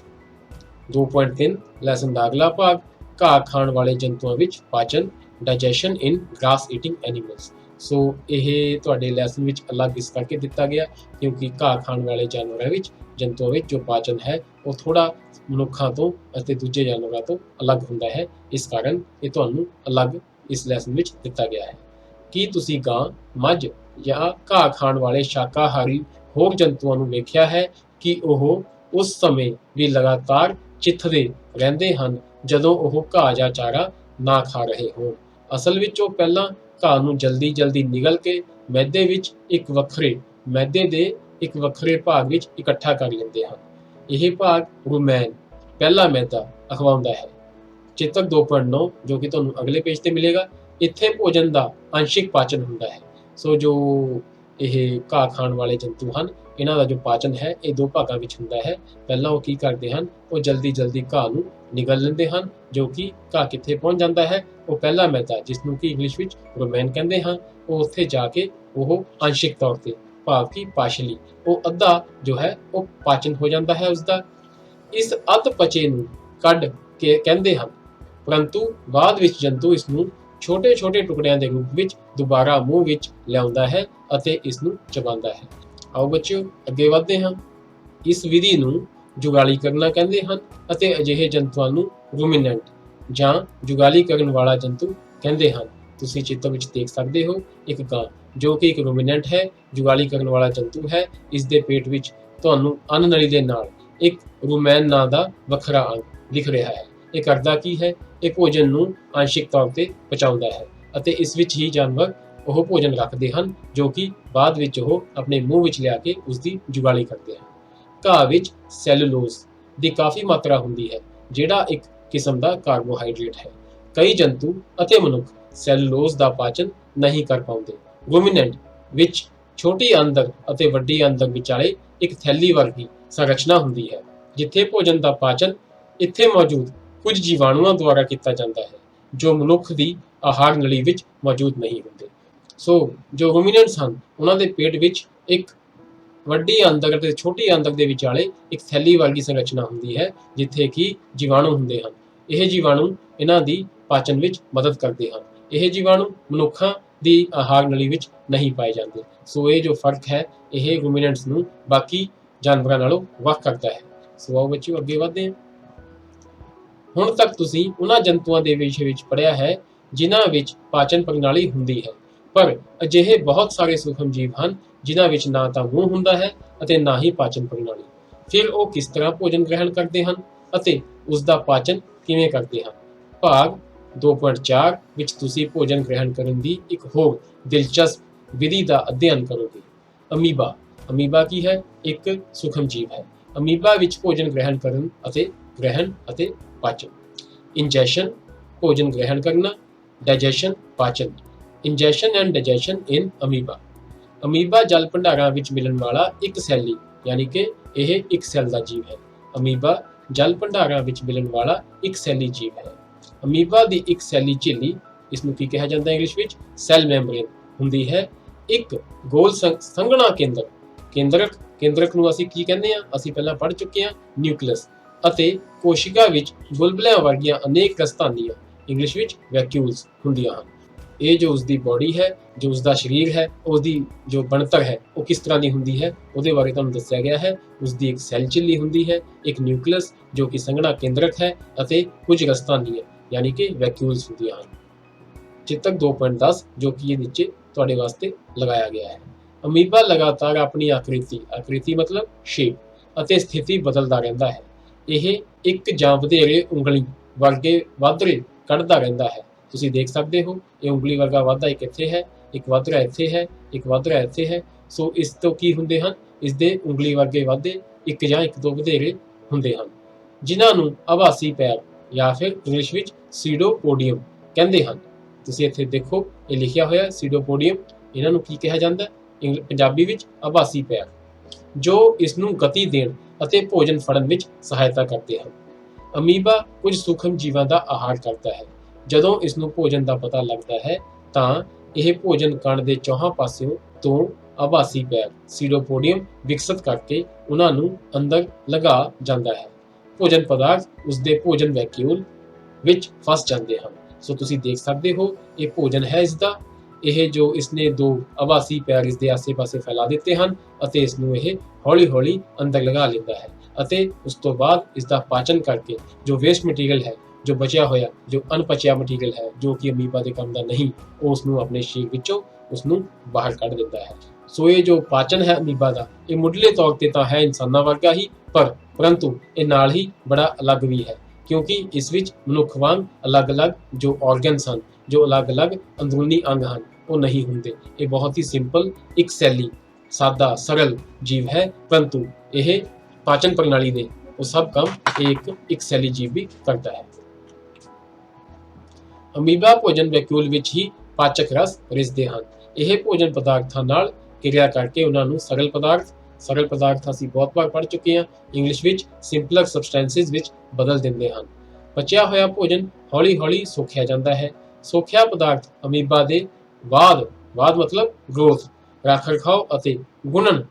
2.3 ਲੈਸਨ ਦਾ ਅਗਲਾ ਭਾਗ, ਘਾਹ ਖਾਣ ਵਾਲੇ ਜੰਤੂਆਂ ਵਿੱਚ ਪਾਚਨ, ਡਾਈਜੈਸ਼ਨ ਇਨ ਗ੍ਰਾਸ ਈਟਿੰਗ ਐਨੀਮਲਸ। ਸੋ ਇਹ ਤੁਹਾਡੇ ਲੈਸਨ ਵਿੱਚ ਅਲੱਗ ਇਸ ਕਰਕੇ ਦਿੱਤਾ ਗਿਆ ਕਿਉਂਕਿ ਘਾਹ ਖਾਣ ਵਾਲੇ ਜਾਨਵਰਾਂ ਵਿੱਚ, ਜੰਤੂਆਂ ਵਿੱਚ ਜੋ ਪਾਚਨ ਹੈ ਉਹ ਥੋੜਾ ਮਨੁੱਖਾਂ ਤੋਂ ਅਤੇ ਦੂਜੇ ਜਾਨਵਰਾਂ ਤੋਂ ਅਲੱਗ ਹੁੰਦਾ ਹੈ। ਇਸ ਕਾਰਨ ਇਹ ਤੁਹਾਨੂੰ ਅਲੱਗ ਇਸ ਲੈਸਨ ਵਿੱਚ ਦਿੱਤਾ ਗਿਆ ਹੈ। ਕੀ ਤੁਸੀਂ ਗਾਂ, ਮੱਝ ਜਾਂ ਘਾਹ ਖਾਣ ਵਾਲੇ ਸ਼ਾਕਾਹਾਰੀ ਹੋਰ ਜੰਤੂਆਂ ਨੂੰ ਵੇਖਿਆ ਹੈ ਕਿ ਉਹ ਉਸ ਸਮੇਂ ਵੀ ਲਗਾਤਾਰ ਚਿੱਥਦੇ ਰਹਿੰਦੇ ਹਨ ਜਦੋਂ ਉਹ ਘਾਹ ਜਾਂ ਚਾਰਾ ਨਾ ਖਾ ਰਹੇ ਹੋਣ? ਅਸਲ ਵਿੱਚ ਉਹ ਪਹਿਲਾਂ ਘਾਹ ਨੂੰ ਜਲਦੀ ਨਿਗਲ ਕੇ ਮੈਦੇ ਦੇ ਇੱਕ ਵੱਖਰੇ ਭਾਗ ਵਿੱਚ ਇਕੱਠਾ ਕਰ ਲੈਂਦੇ ਹਨ। ਇਹ ਭਾਗ ਰੂਮੈਨ ਪਹਿਲਾ ਮੈਦਾ ਅਖਵਾਉਂਦਾ ਹੈ। ਚਿੱਤਰ 2.9 ਜੋ ਕਿ ਤੁਹਾਨੂੰ ਅਗਲੇ ਪੇਜ ਤੇ ਮਿਲੇਗਾ, ਇੱਥੇ ਭੋਜਨ ਦਾ ਅੰਸ਼ਿਕ ਪਾਚਨ ਹੁੰਦਾ ਹੈ। ਸੋ ਜੋ ਇਹ ਘਾਹ ਖਾਣ ਵਾਲੇ ਜੰਤੂ ਹਨ, ਇਹਨਾਂ ਦਾ ਜੋ ਪਾਚਨ ਹੈ ਇਹ ਦੋ ਭਾਗਾਂ ਵਿੱਚ ਹੁੰਦਾ ਹੈ। ਪਹਿਲਾਂ ਉਹ ਕੀ ਕਰਦੇ ਹਨ? ਉਹ ਜਲਦੀ ਘਾਹ ਨੂੰ ਨਿਗਲ ਲੈਂਦੇ ਹਨ, ਜੋ ਕਿ ਘਾਹ ਕਿੱਥੇ ਪਹੁੰਚ ਜਾਂਦਾ ਹੈ? ਉਹ ਪਹਿਲਾ ਮੈਦਾ, ਜਿਸ ਨੂੰ ਕਿ ਇੰਗਲਿਸ਼ ਵਿੱਚ ਰੂਮੈਨ ਕਹਿੰਦੇ ਹਾਂ, ਉਹ ਉੱਥੇ ਜਾ ਕੇ ਉਹ ਅੰਸ਼ਿਕ ਤੌਰ ਤੇ, ਭਾਵ ਕਿ ਪਾਰਸ਼ਲੀ, ਉਹ ਅੱਧਾ ਜੋ ਹੈ ਉਹ ਪਾਚਨ ਹੋ ਜਾਂਦਾ ਹੈ ਉਸਦਾ। ਇਸ ਅੱਧ ਪਚੇ ਨੂੰ ਕੱਢ ਕੇ ਕਹਿੰਦੇ ਹਨ, ਪਰੰਤੂ ਬਾਅਦ ਵਿੱਚ ਜੰਤੂ ਇਸ ਨੂੰ ਛੋਟੇ ਟੁਕੜਿਆਂ ਦੇ ਰੂਪ ਵਿੱਚ ਦੁਬਾਰਾ ਮੂੰਹ ਵਿੱਚ ਲਿਆਉਂਦਾ ਹੈ ਅਤੇ ਇਸ ਨੂੰ ਚਬਾਉਂਦਾ ਹੈ। ਆਓ ਬੱਚਿਓ ਅੱਗੇ ਵਧਦੇ ਹਾਂ। ਇਸ ਵਿਧੀ ਨੂੰ ਜੁਗਾਲੀ ਕਰਨਾ ਕਹਿੰਦੇ ਹਨ ਅਤੇ ਅਜਿਹੇ ਜੰਤੂਆਂ ਨੂੰ ਰੂਮੀਨੈਂਟ ਜਾਂ ਜੁਗਾਲੀ ਕਰਨ ਵਾਲਾ ਜੰਤੂ ਕਹਿੰਦੇ ਹਨ। ਤੁਸੀਂ ਚਿੱਤਰ ਵਿੱਚ ਦੇਖ ਸਕਦੇ ਹੋ ਇੱਕ ਗਾਂ ਜੋ ਕਿ ਇੱਕ ਰੂਮੀਨੈਂਟ ਹੈ, ਜੁਗਾਲੀ ਕਰਨ ਵਾਲਾ ਜੰਤੂ ਹੈ। ਇਸ ਦੇ ਪੇਟ ਵਿੱਚ ਤੁਹਾਨੂੰ ਅੰਨ ਨਲੀ ਦੇ ਨਾਲ ਇੱਕ ਰੂਮੈਨ ਨਾਂ ਦਾ ਵੱਖਰਾ ਅੰਗ ਦਿਖ ਰਿਹਾ ਹੈ। ਇਹ ਕਰਦਾ ਕੀ ਹੈ? ਇਹ ਭੋਜਨ ਨੂੰ ਅੰਸ਼ਿਕ ਤੌਰ ਤੇ ਪਚਾਉਂਦਾ ਹੈ ਅਤੇ ਇਸ ਵਿੱਚ ਹੀ ਜਾਨਵਰ ਉਹ ਭੋਜਨ ਰੱਖਦੇ ਹਨ ਜੋ ਕਿ ਬਾਅਦ ਵਿੱਚ ਉਹ ਆਪਣੇ ਮੂੰਹ ਵਿੱਚ ਲਿਆ ਕੇ ਉਸ ਦੀ ਜੁਗਾਲੀ ਕਰਦੇ ਹਨ। ਘਾਹ ਵਿੱਚ ਸੈਲੂਲੋਜ਼ ਦੀ ਕਾਫੀ ਮਾਤਰਾ ਹੁੰਦੀ ਹੈ, ਜਿਹੜਾ ਇੱਕ ਕਿਸਮ ਦਾ ਕਾਰਬੋਹਾਈਡਰੇਟ ਹੈ। ਕਈ ਜੰਤੂ ਅਤੇ ਮਨੁੱਖ ਸੈਲੂਲੋਜ਼ ਦਾ ਪਾਚਨ ਨਹੀਂ ਕਰ ਪਾਉਂਦੇ। ਰੂਮੀਨੈਂਟ ਵਿੱਚ ਛੋਟੀ ਆਂਦਰ ਅਤੇ ਵੱਡੀ ਆਂਦਰ ਵਿਚਾਲੇ ਇੱਕ ਥੈਲੀ ਵਰਗੀ ਸੰਰਚਨਾ ਹੁੰਦੀ ਹੈ, ਜਿੱਥੇ ਭੋਜਨ ਦਾ ਪਾਚਨ ਇੱਥੇ ਮੌਜੂਦ ਕੁਝ ਜੀਵਾਣੂਆਂ ਦੁਆਰਾ ਕੀਤਾ ਜਾਂਦਾ ਹੈ ਜੋ ਮਨੁੱਖ ਦੀ ਆਹਾਰ ਨਲੀ ਵਿੱਚ ਮੌਜੂਦ ਨਹੀਂ ਹੁੰਦੇ। ਸੋ ਜੋ ਰੂਮੀਨੈਂਟਸ ਹਨ, ਉਹਨਾਂ ਦੇ ਪੇਟ ਵਿੱਚ ਇੱਕ ਵੱਡੀ ਆਂਦਰ ਅਤੇ ਛੋਟੀ ਆਂਦਰ ਦੇ ਵਿਚਾਲੇ ਇੱਕ ਥੈਲੀ ਵਰਗੀ ਸੰਰਚਨਾ ਹੁੰਦੀ ਹੈ, ਜਿੱਥੇ ਕਿ ਜੀਵਾਣੂ ਹੁੰਦੇ ਹਨ। ਇਹ ਜੀਵਾਣੂ ਇਹਨਾਂ ਦੀ ਪਾਚਨ ਵਿੱਚ ਮਦਦ ਕਰਦੇ ਹਨ। ਇਹ ਜੀਵਾਣੂ ਮਨੁੱਖਾਂ ਦੀ ਆਹਾਰ ਨਲੀ ਵਿੱਚ ਨਹੀਂ ਪਾਏ ਜਾਂਦੇ। ਸੋ ਇਹ ਜੋ ਫਰਕ ਹੈ, ਇਹ ਰੂਮੀਨੈਂਟਸ ਨੂੰ ਬਾਕੀ ਜਾਨਵਰਾਂ ਨਾਲੋਂ ਵੱਖ ਕਰਦਾ ਹੈ। ਸੋ ਆਓ ਬੱਚਿਓ ਅੱਗੇ ਵਧਦੇ ਹਾਂ। ਹੁਣ ਤੱਕ ਤੁਸੀਂ ਉਹਨਾਂ ਜੰਤੂਆਂ ਦੇ ਵਿਸ਼ੇ ਵਿੱਚ ਪੜ੍ਹਿਆ ਹੈ ਜਿਨ੍ਹਾਂ ਵਿੱਚ ਪਾਚਨ ਪ੍ਰਣਾਲੀ ਹੁੰਦੀ ਹੈ, ਪਰ ਅਜਿਹੇ ਬਹੁਤ ਸਾਰੇ ਸੂਖਮ ਜੀਵ ਹਨ ਜਿਨ੍ਹਾਂ ਵਿੱਚ ਨਾ ਤਾਂ ਮੂੰਹ ਹੁੰਦਾ ਹੈ ਅਤੇ ਨਾ ਹੀ ਪਾਚਨ ਪ੍ਰਣਾਲੀ। ਫਿਰ ਉਹ ਕਿਸ ਤਰ੍ਹਾਂ ਭੋਜਨ ਗ੍ਰਹਿਣ ਕਰਦੇ ਹਨ ਅਤੇ ਉਸ ਦਾ ਪਾਚਨ ਕਿਵੇਂ ਕਰਦੇ ਹਨ? ਭਾਗ 2.4 ਵਿੱਚ ਤੁਸੀਂ ਭੋਜਨ ਗ੍ਰਹਿਣ ਕਰਨ ਦੀ ਇੱਕ ਹੋਰ ਦਿਲਚਸਪ ਵਿਧੀ ਦਾ ਅਧਿਐਨ ਕਰੋਗੇ। ਅਮੀਬਾ ਕੀ ਹੈ? ਇੱਕ ਸੂਖਮ ਜੀਵ ਹੈ। ਅਮੀਬਾ ਵਿੱਚ ਭੋਜਨ ਗ੍ਰਹਿਣ ਕਰਨ ਅਤੇ ਪਾਚਨ। ਇੰਜੈਸ਼ਨ ਭੋਜਨ ਗ੍ਰਹਿਣ ਕਰਨਾ, ਡਾਈਜੈਸ਼ਨ ਪਾਚਨ। ਇੰਜੈਸ਼ਨ and digestion in amoeba. Amoeba ਜਲ ਭੰਡਾਰਾਂ ਵਿੱਚ ਮਿਲਣ ਵਾਲਾ ਇੱਕ ਸੈਲੀ ਯਾਨੀ ਕਿ ਇਹ ਇੱਕ ਸੈੱਲ ਦਾ ਜੀਵ ਹੈ। ਅਮੀਬਾ ਜਲ ਭੰਡਾਰਾਂ ਵਿੱਚ ਮਿਲਣ ਵਾਲਾ ਇੱਕ ਸੈਲੀ ਜੀਵ ਹੈ। ਅਮੀਬਾ ਦੀ ਇੱਕ ਸੈਲੀ ਝਿੱਲੀ, ਇਸ ਨੂੰ ਕੀ ਕਿਹਾ ਜਾਂਦਾ ਹੈ ਇੰਗਲਿਸ਼ ਵਿੱਚ? ਸੈਲ ਮੈਂਬਰੇਨ ਹੁੰਦੀ ਹੈ। ਇੱਕ ਗੋਲ ਸੰਘਣਾ ਕੇਂਦਰਕ ਨੂੰ ਅਸੀਂ ਕੀ ਕਹਿੰਦੇ ਆ? ਅਸੀਂ ਪਹਿਲਾਂ ਪੜ੍ਹ ਚੁੱਕੇ ਹਾਂ, ਨਿਊਕਲੀਅਸ। ਅਤੇ ਕੋਸ਼ਿਕਾ ਵਿੱਚ ਬੁਲਬੁਲਿਆਂ ਵਰਗੀਆਂ ਅਨੇਕ ਰਸਧਾਨੀਆਂ ਇੰਗਲਿਸ਼ ਵਿੱਚ ਵੈਕਿਊਲਸ ਹੁੰਦੀਆਂ ਹਨ। ਇਹ ਜੋ ਉਸਦੀ ਬੋਡੀ ਹੈ, ਜੋ ਉਸਦਾ ਸਰੀਰ ਹੈ, ਉਹਦੀ ਜੋ ਬਣਤਰ ਹੈ ਉਹ ਕਿਸ ਤਰ੍ਹਾਂ ਦੀ ਹੁੰਦੀ ਹੈ ਉਹਦੇ ਬਾਰੇ ਤੁਹਾਨੂੰ ਦੱਸਿਆ ਗਿਆ ਹੈ। ਉਸਦੀ ਇੱਕ ਸੈਲ ਝਿੱਲੀ ਹੁੰਦੀ ਹੈ, ਇੱਕ ਨਿਊਕਲੀਅਸ ਜੋ ਕਿ ਸੰਘਣਾ ਕੇਂਦਰਕ ਹੈ ਅਤੇ ਕੁਝ ਰਸਧਾਨੀਆਂ ਯਾਨੀ ਕਿ ਵੈਕਿਊਲਸ ਹੁੰਦੀਆਂ ਹਨ। ਚਿੱਤਰ 2.10 ਜੋ ਕਿ ਇਹ ਨੀਚੇ ਤੁਹਾਡੇ ਵਾਸਤੇ ਲਗਾਇਆ ਗਿਆ ਹੈ। ਅਮੀਬਾ ਲਗਾਤਾਰ ਆਪਣੀ ਆਕ੍ਰਿਤੀ ਮਤਲਬ ਸ਼ੇਪ ਅਤੇ ਸਥਿਤੀ ਬਦਲਦਾ ਰਹਿੰਦਾ ਹੈ। ਇਹ ਇੱਕ ਜਾਂ ਵਧੇਰੇ ਉਂਗਲੀ ਵਰਗੇ ਵਾਧਰੇ ਕੱਢਦਾ ਰਹਿੰਦਾ ਹੈ। ਤੁਸੀਂ ਦੇਖ ਸਕਦੇ ਹੋ ਇਹ ਉਂਗਲੀ ਵਰਗਾ ਵਾਧਾ ਇੱਕ ਇੱਥੇ ਹੈ, ਇੱਕ ਵਾਧਰਾ ਇੱਥੇ ਹੈ, ਇੱਕ ਵਾਧਰਾ ਇੱਥੇ ਹੈ। ਸੋ ਇਸ ਤੋਂ ਕੀ ਹੁੰਦੇ ਹਨ? ਇਸ ਦੇ ਉਂਗਲੀ ਵਰਗੇ ਵਾਧੇ ਇੱਕ ਜਾਂ ਇੱਕ ਤੋਂ ਵਧੇਰੇ ਹੁੰਦੇ ਹਨ, ਜਿਨ੍ਹਾਂ ਨੂੰ ਆਭਾਸੀ ਪੈਰ ਜਾਂ ਫਿਰ ਇੰਗਲਿਸ਼ ਵਿੱਚ ਸੀਡੋਪੋਡੀਅਮ ਕਹਿੰਦੇ ਹਨ। ਤੁਸੀਂ ਇੱਥੇ ਦੇਖੋ ਇਹ ਲਿਖਿਆ ਹੋਇਆ ਸੀਡੋਪੋਡੀਅਮ। ਇਹਨਾਂ ਨੂੰ ਕੀ ਕਿਹਾ ਜਾਂਦਾ? ਪੰਜਾਬੀ ਵਿੱਚ ਆਭਾਸੀ ਪੈਰ, ਜੋ ਇਸ ਨੂੰ ਗਤੀ ਦੇਣ ਅਤੇ ਭੋਜਨ ਫੜਨ ਵਿੱਚ ਸਹਾਇਤਾ ਕਰਦੇ ਹਨ। ਅਮੀਬਾ ਕੁਝ ਸੂਖਮ ਜੀਵਾਂ ਦਾ ਆਹਾਰ ਕਰਦਾ ਹੈ। ਜਦੋਂ ਇਸ ਨੂੰ ਭੋਜਨ ਦਾ ਪਤਾ ਲੱਗਦਾ ਹੈ ਤਾਂ ਇਹ ਭੋਜਨ ਕਣ ਦੇ ਚੌਹਾਂ ਪਾਸਿਓਂ ਤੋਂ ਆਭਾਸੀ ਪੈਰ ਸੀਡੋਪੋਡੀਅਮ ਵਿਕਸਿਤ ਕਰਕੇ ਉਹਨਾਂ ਨੂੰ ਅੰਦਰ ਲਗਾ ਜਾਂਦਾ ਹੈ। ਭੋਜਨ ਪਦਾਰਥ ਉਸਦੇ ਭੋਜਨ ਵੈਕਿਊਲ ਵਿੱਚ ਫਸ ਜਾਂਦੇ ਹਨ। ਸੋ ਤੁਸੀਂ ਦੇਖ ਸਕਦੇ ਹੋ ਇਹ ਭੋਜਨ ਹੈ ਇਸਦਾ। ਇਹ ਜੋ ਇਸਨੇ ਦੋ ਆਭਾਸੀ ਪੈਰ ਇਸਦੇ ਆਸੇ-ਪਾਸੇ ਫੈਲਾ ਦਿੱਤੇ ਹਨ ਅਤੇ ਇਸ ਨੂੰ ਇਹ ਹੌਲੀ-ਹੌਲੀ ਅੰਦਰ ਲਗਾ ਲੈਂਦਾ ਹੈ ਅਤੇ ਉਸ ਤੋਂ ਬਾਅਦ ਇਸ ਦਾ ਪਾਚਨ ਕਰਕੇ ਜੋ ਵੇਸਟ ਮਟੀਰੀਅਲ ਹੈ, ਜੋ ਬਚਿਆ ਹੋਇਆ, ਜੋ ਅਣਪਚਿਆ ਮਟੀਰੀਅਲ ਹੈ, ਜੋ ਕਿ ਅਮੀਬਾ ਦੇ ਕੰਮ ਦਾ ਨਹੀਂ, ਉਹ ਉਸ ਨੂੰ ਆਪਣੇ ਸਰੀਰ ਵਿੱਚੋਂ ਉਸ ਨੂੰ ਬਾਹਰ ਕੱਢ ਦਿੰਦਾ ਹੈ। ਸੋ ਇਹ ਜੋ ਪਾਚਨ ਹੈ ਅਮੀਬਾ ਦਾ, ਇਹ ਮੁੱਢਲੇ ਤੌਰ ਤੇ ਤਾਂ ਹੈ ਇਨਸਾਨਾਂ ਵਰਗਾ ਹੀ, ਪਰੰਤੂ ਇਹ ਨਾਲ ਹੀ ਬੜਾ ਅਲੱਗ ਵੀ ਹੈ, ਕਿਉਂਕਿ ਇਸ ਵਿੱਚ ਮਨੁੱਖ ਵਾਂਗ ਅਲੱਗ-ਅਲੱਗ ਜੋ ਆਰਗਨਸ ਹਨ, ਜੋ ਅਲੱਗ-ਅਲੱਗ ਅੰਦਰੂਨੀ ਅੰਗ ਹਨ, ਉਹ ਨਹੀਂ ਹੁੰਦੇ। ਇਹ ਬਹੁਤ ਹੀ ਸਿੰਪਲ ਇੱਕ ਸੈਲੀ ਸਾਦਾ ਸਰਲ ਜੀਵ ਹੈ, ਪਰੰਤੂ ਇਹ ਪਾਚਨ ਪ੍ਰਣਾਲੀ ਦੇ ਉਹ ਸਭ ਕੰਮ ਇੱਕ ਸੈਲੀ ਜੀਵ ਵੀ ਕਰਦਾ ਹੈ। ਅਮੀਬਾ ਭੋਜਨ ਵੈਕਿਊਲ ਵਿੱਚ ਹੀ ਪਾਚਕ ਰਸ ਰਿਸਦੇ ਹਨ। ਇਹ ਭੋਜਨ ਪਦਾਰਥਾਂ ਨਾਲ ਕਿਰਿਆ ਕਰਕੇ ਉਹਨਾਂ ਨੂੰ ਸਰਲ ਪਦਾਰਥ ਅਸੀਂ ਬਹੁਤ ਵਾਰ ਪੜ੍ਹ ਚੁੱਕੇ ਹਾਂ, ਇੰਗਲਿਸ਼ ਵਿੱਚ ਸਿੰਪਲਰ ਸਬਸਟੈਂਸਿਸ ਵਿੱਚ ਬਦਲ ਦਿੰਦੇ ਹਨ। ਪਚਿਆ ਹੋਇਆ ਭੋਜਨ ਹੌਲੀ-ਹੌਲੀ ਸੋਖਿਆ ਜਾਂਦਾ ਹੈ। ਸੋਖਿਆ ਪਦਾਰਥ ਅਮੀਬਾ ਦੇ ਵਾਧ ਮਤਲਬ ਗਰੋਥ, ਰੱਖ ਰਖਾਓ ਅਤੇ ਗੁਣਨ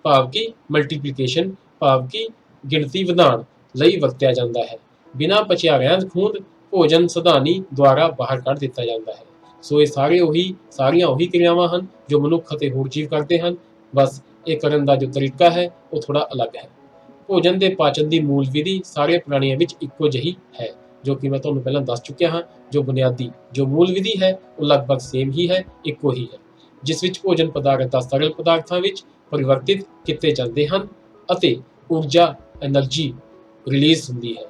ਭਾਵ ਕਿ ਮਲਟੀਪਲੀਕੇਸ਼ਨ ਭਾਵ ਕਿ ਗਿਣਤੀ ਵਧਾਉਣ ਲਈ ਵਰਤਿਆ ਜਾਂਦਾ ਹੈ। ਬਿਨਾਂ ਪਚਿਆ ਰਹਿੰਦ ਖੂੰਹਦ ਭੋਜਨ ਸਧਾਨੀ ਦੁਆਰਾ ਬਾਹਰ ਕੱਢ ਦਿੱਤਾ ਜਾਂਦਾ ਹੈ। ਸੋ ਇਹ ਸਾਰੀਆਂ ਉਹੀ ਕਿਰਿਆਵਾਂ ਹਨ ਜੋ ਮਨੁੱਖ ਅਤੇ ਹੋਰ ਜੀਵ ਕਰਦੇ ਹਨ, ਬਸ ਇਹ ਕਰਨ ਦਾ ਜੋ ਤਰੀਕਾ ਹੈ ਉਹ ਥੋੜਾ ਅਲੱਗ ਹੈ। ਭੋਜਨ ਦੇ ਪਾਚਨ ਦੀ ਮੂਲ ਵਿਧੀ ਸਾਰੇ ਪ੍ਰਾਣੀਆਂ ਵਿੱਚ ਇੱਕੋ ਜਿਹੀ ਹੈ, ਜੋ ਕਿ ਮੈਂ ਤੁਹਾਨੂੰ ਪਹਿਲਾਂ ਦੱਸ ਚੁੱਕਿਆ ਹਾਂ। ਜੋ ਮੂਲ ਵਿਧੀ ਹੈ ਉਹ ਲਗਭਗ ਸੇਮ ਹੀ ਹੈ, ਇੱਕੋ ਹੀ ਹੈ, ਜਿਸ ਵਿੱਚ ਭੋਜਨ ਪਦਾਰਥ ਦਾ ਸਰਲ ਪਦਾਰਥਾਂ ਵਿੱਚ ਪਰਿਵਰਤਿਤ ਕੀਤੇ ਜਾਂਦੇ ਹਨ ਅਤੇ ਊਰਜਾ ਐਨਰਜੀ ਰਿਲੀਜ਼ ਹੁੰਦੀ ਹੈ।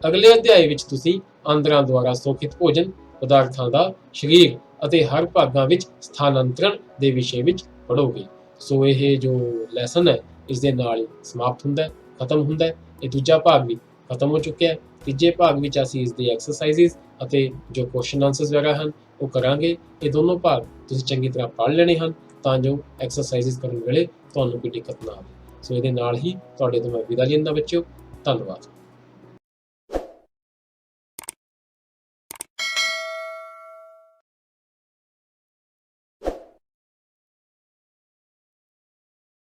ਅਗਲੇ ਅਧਿਆਇ ਵਿੱਚ ਤੁਸੀਂ ਆਂਦਰਾਂ ਦੁਆਰਾ ਸੋਖਿਤ ਭੋਜਨ ਪਦਾਰਥਾਂ ਦਾ ਸਰੀਰ ਅਤੇ ਹਰ ਭਾਗਾਂ ਵਿੱਚ ਸਥਾਨਾਂਤਰਣ ਦੇ ਵਿਸ਼ੇ ਵਿੱਚ ਪੜ੍ਹੋਗੇ। ਸੋ ਇਹ ਜੋ ਲੈਸਨ ਹੈ ਇਸ ਦੇ ਨਾਲ ਹੀ ਸਮਾਪਤ ਹੁੰਦਾ ਹੈ, ਖਤਮ ਹੁੰਦਾ ਹੈ। ਇਹ ਦੂਜਾ ਭਾਗ ਵੀ ਖਤਮ ਹੋ ਚੁੱਕਿਆ ਹੈ। ਤੀਜੇ ਭਾਗ ਵਿੱਚ ਅਸੀਂ ਇਸ ਦੇ ਐਕਸਰਸਾਈਜ਼ਸ ਅਤੇ ਜੋ ਕੁਐਸਚਨ ਆਨਸਰਸ ਵਗੈਰਾ ਹਨ ਉਹ ਕਰਾਂਗੇ। ਇਹ ਦੋਨੋਂ ਭਾਗ ਤੁਸੀਂ ਚੰਗੀ ਤਰ੍ਹਾਂ ਪੜ੍ਹ ਲੈਣੇ ਹਨ ਤਾਂ ਜੋ ਐਕਸਰਸਾਈਜ਼ਸ ਕਰਨ ਵੇਲੇ ਤੁਹਾਨੂੰ ਕੋਈ ਦਿੱਕਤ ਨਾ ਆਵੇ। ਸੋ ਇਹਦੇ ਨਾਲ ਹੀ ਤੁਹਾਡੇ ਤੋਂ ਮੈਂ ਵਿਦਾ ਲੈਂਦਾ ਬੱਚਿਓ। ਧੰਨਵਾਦ।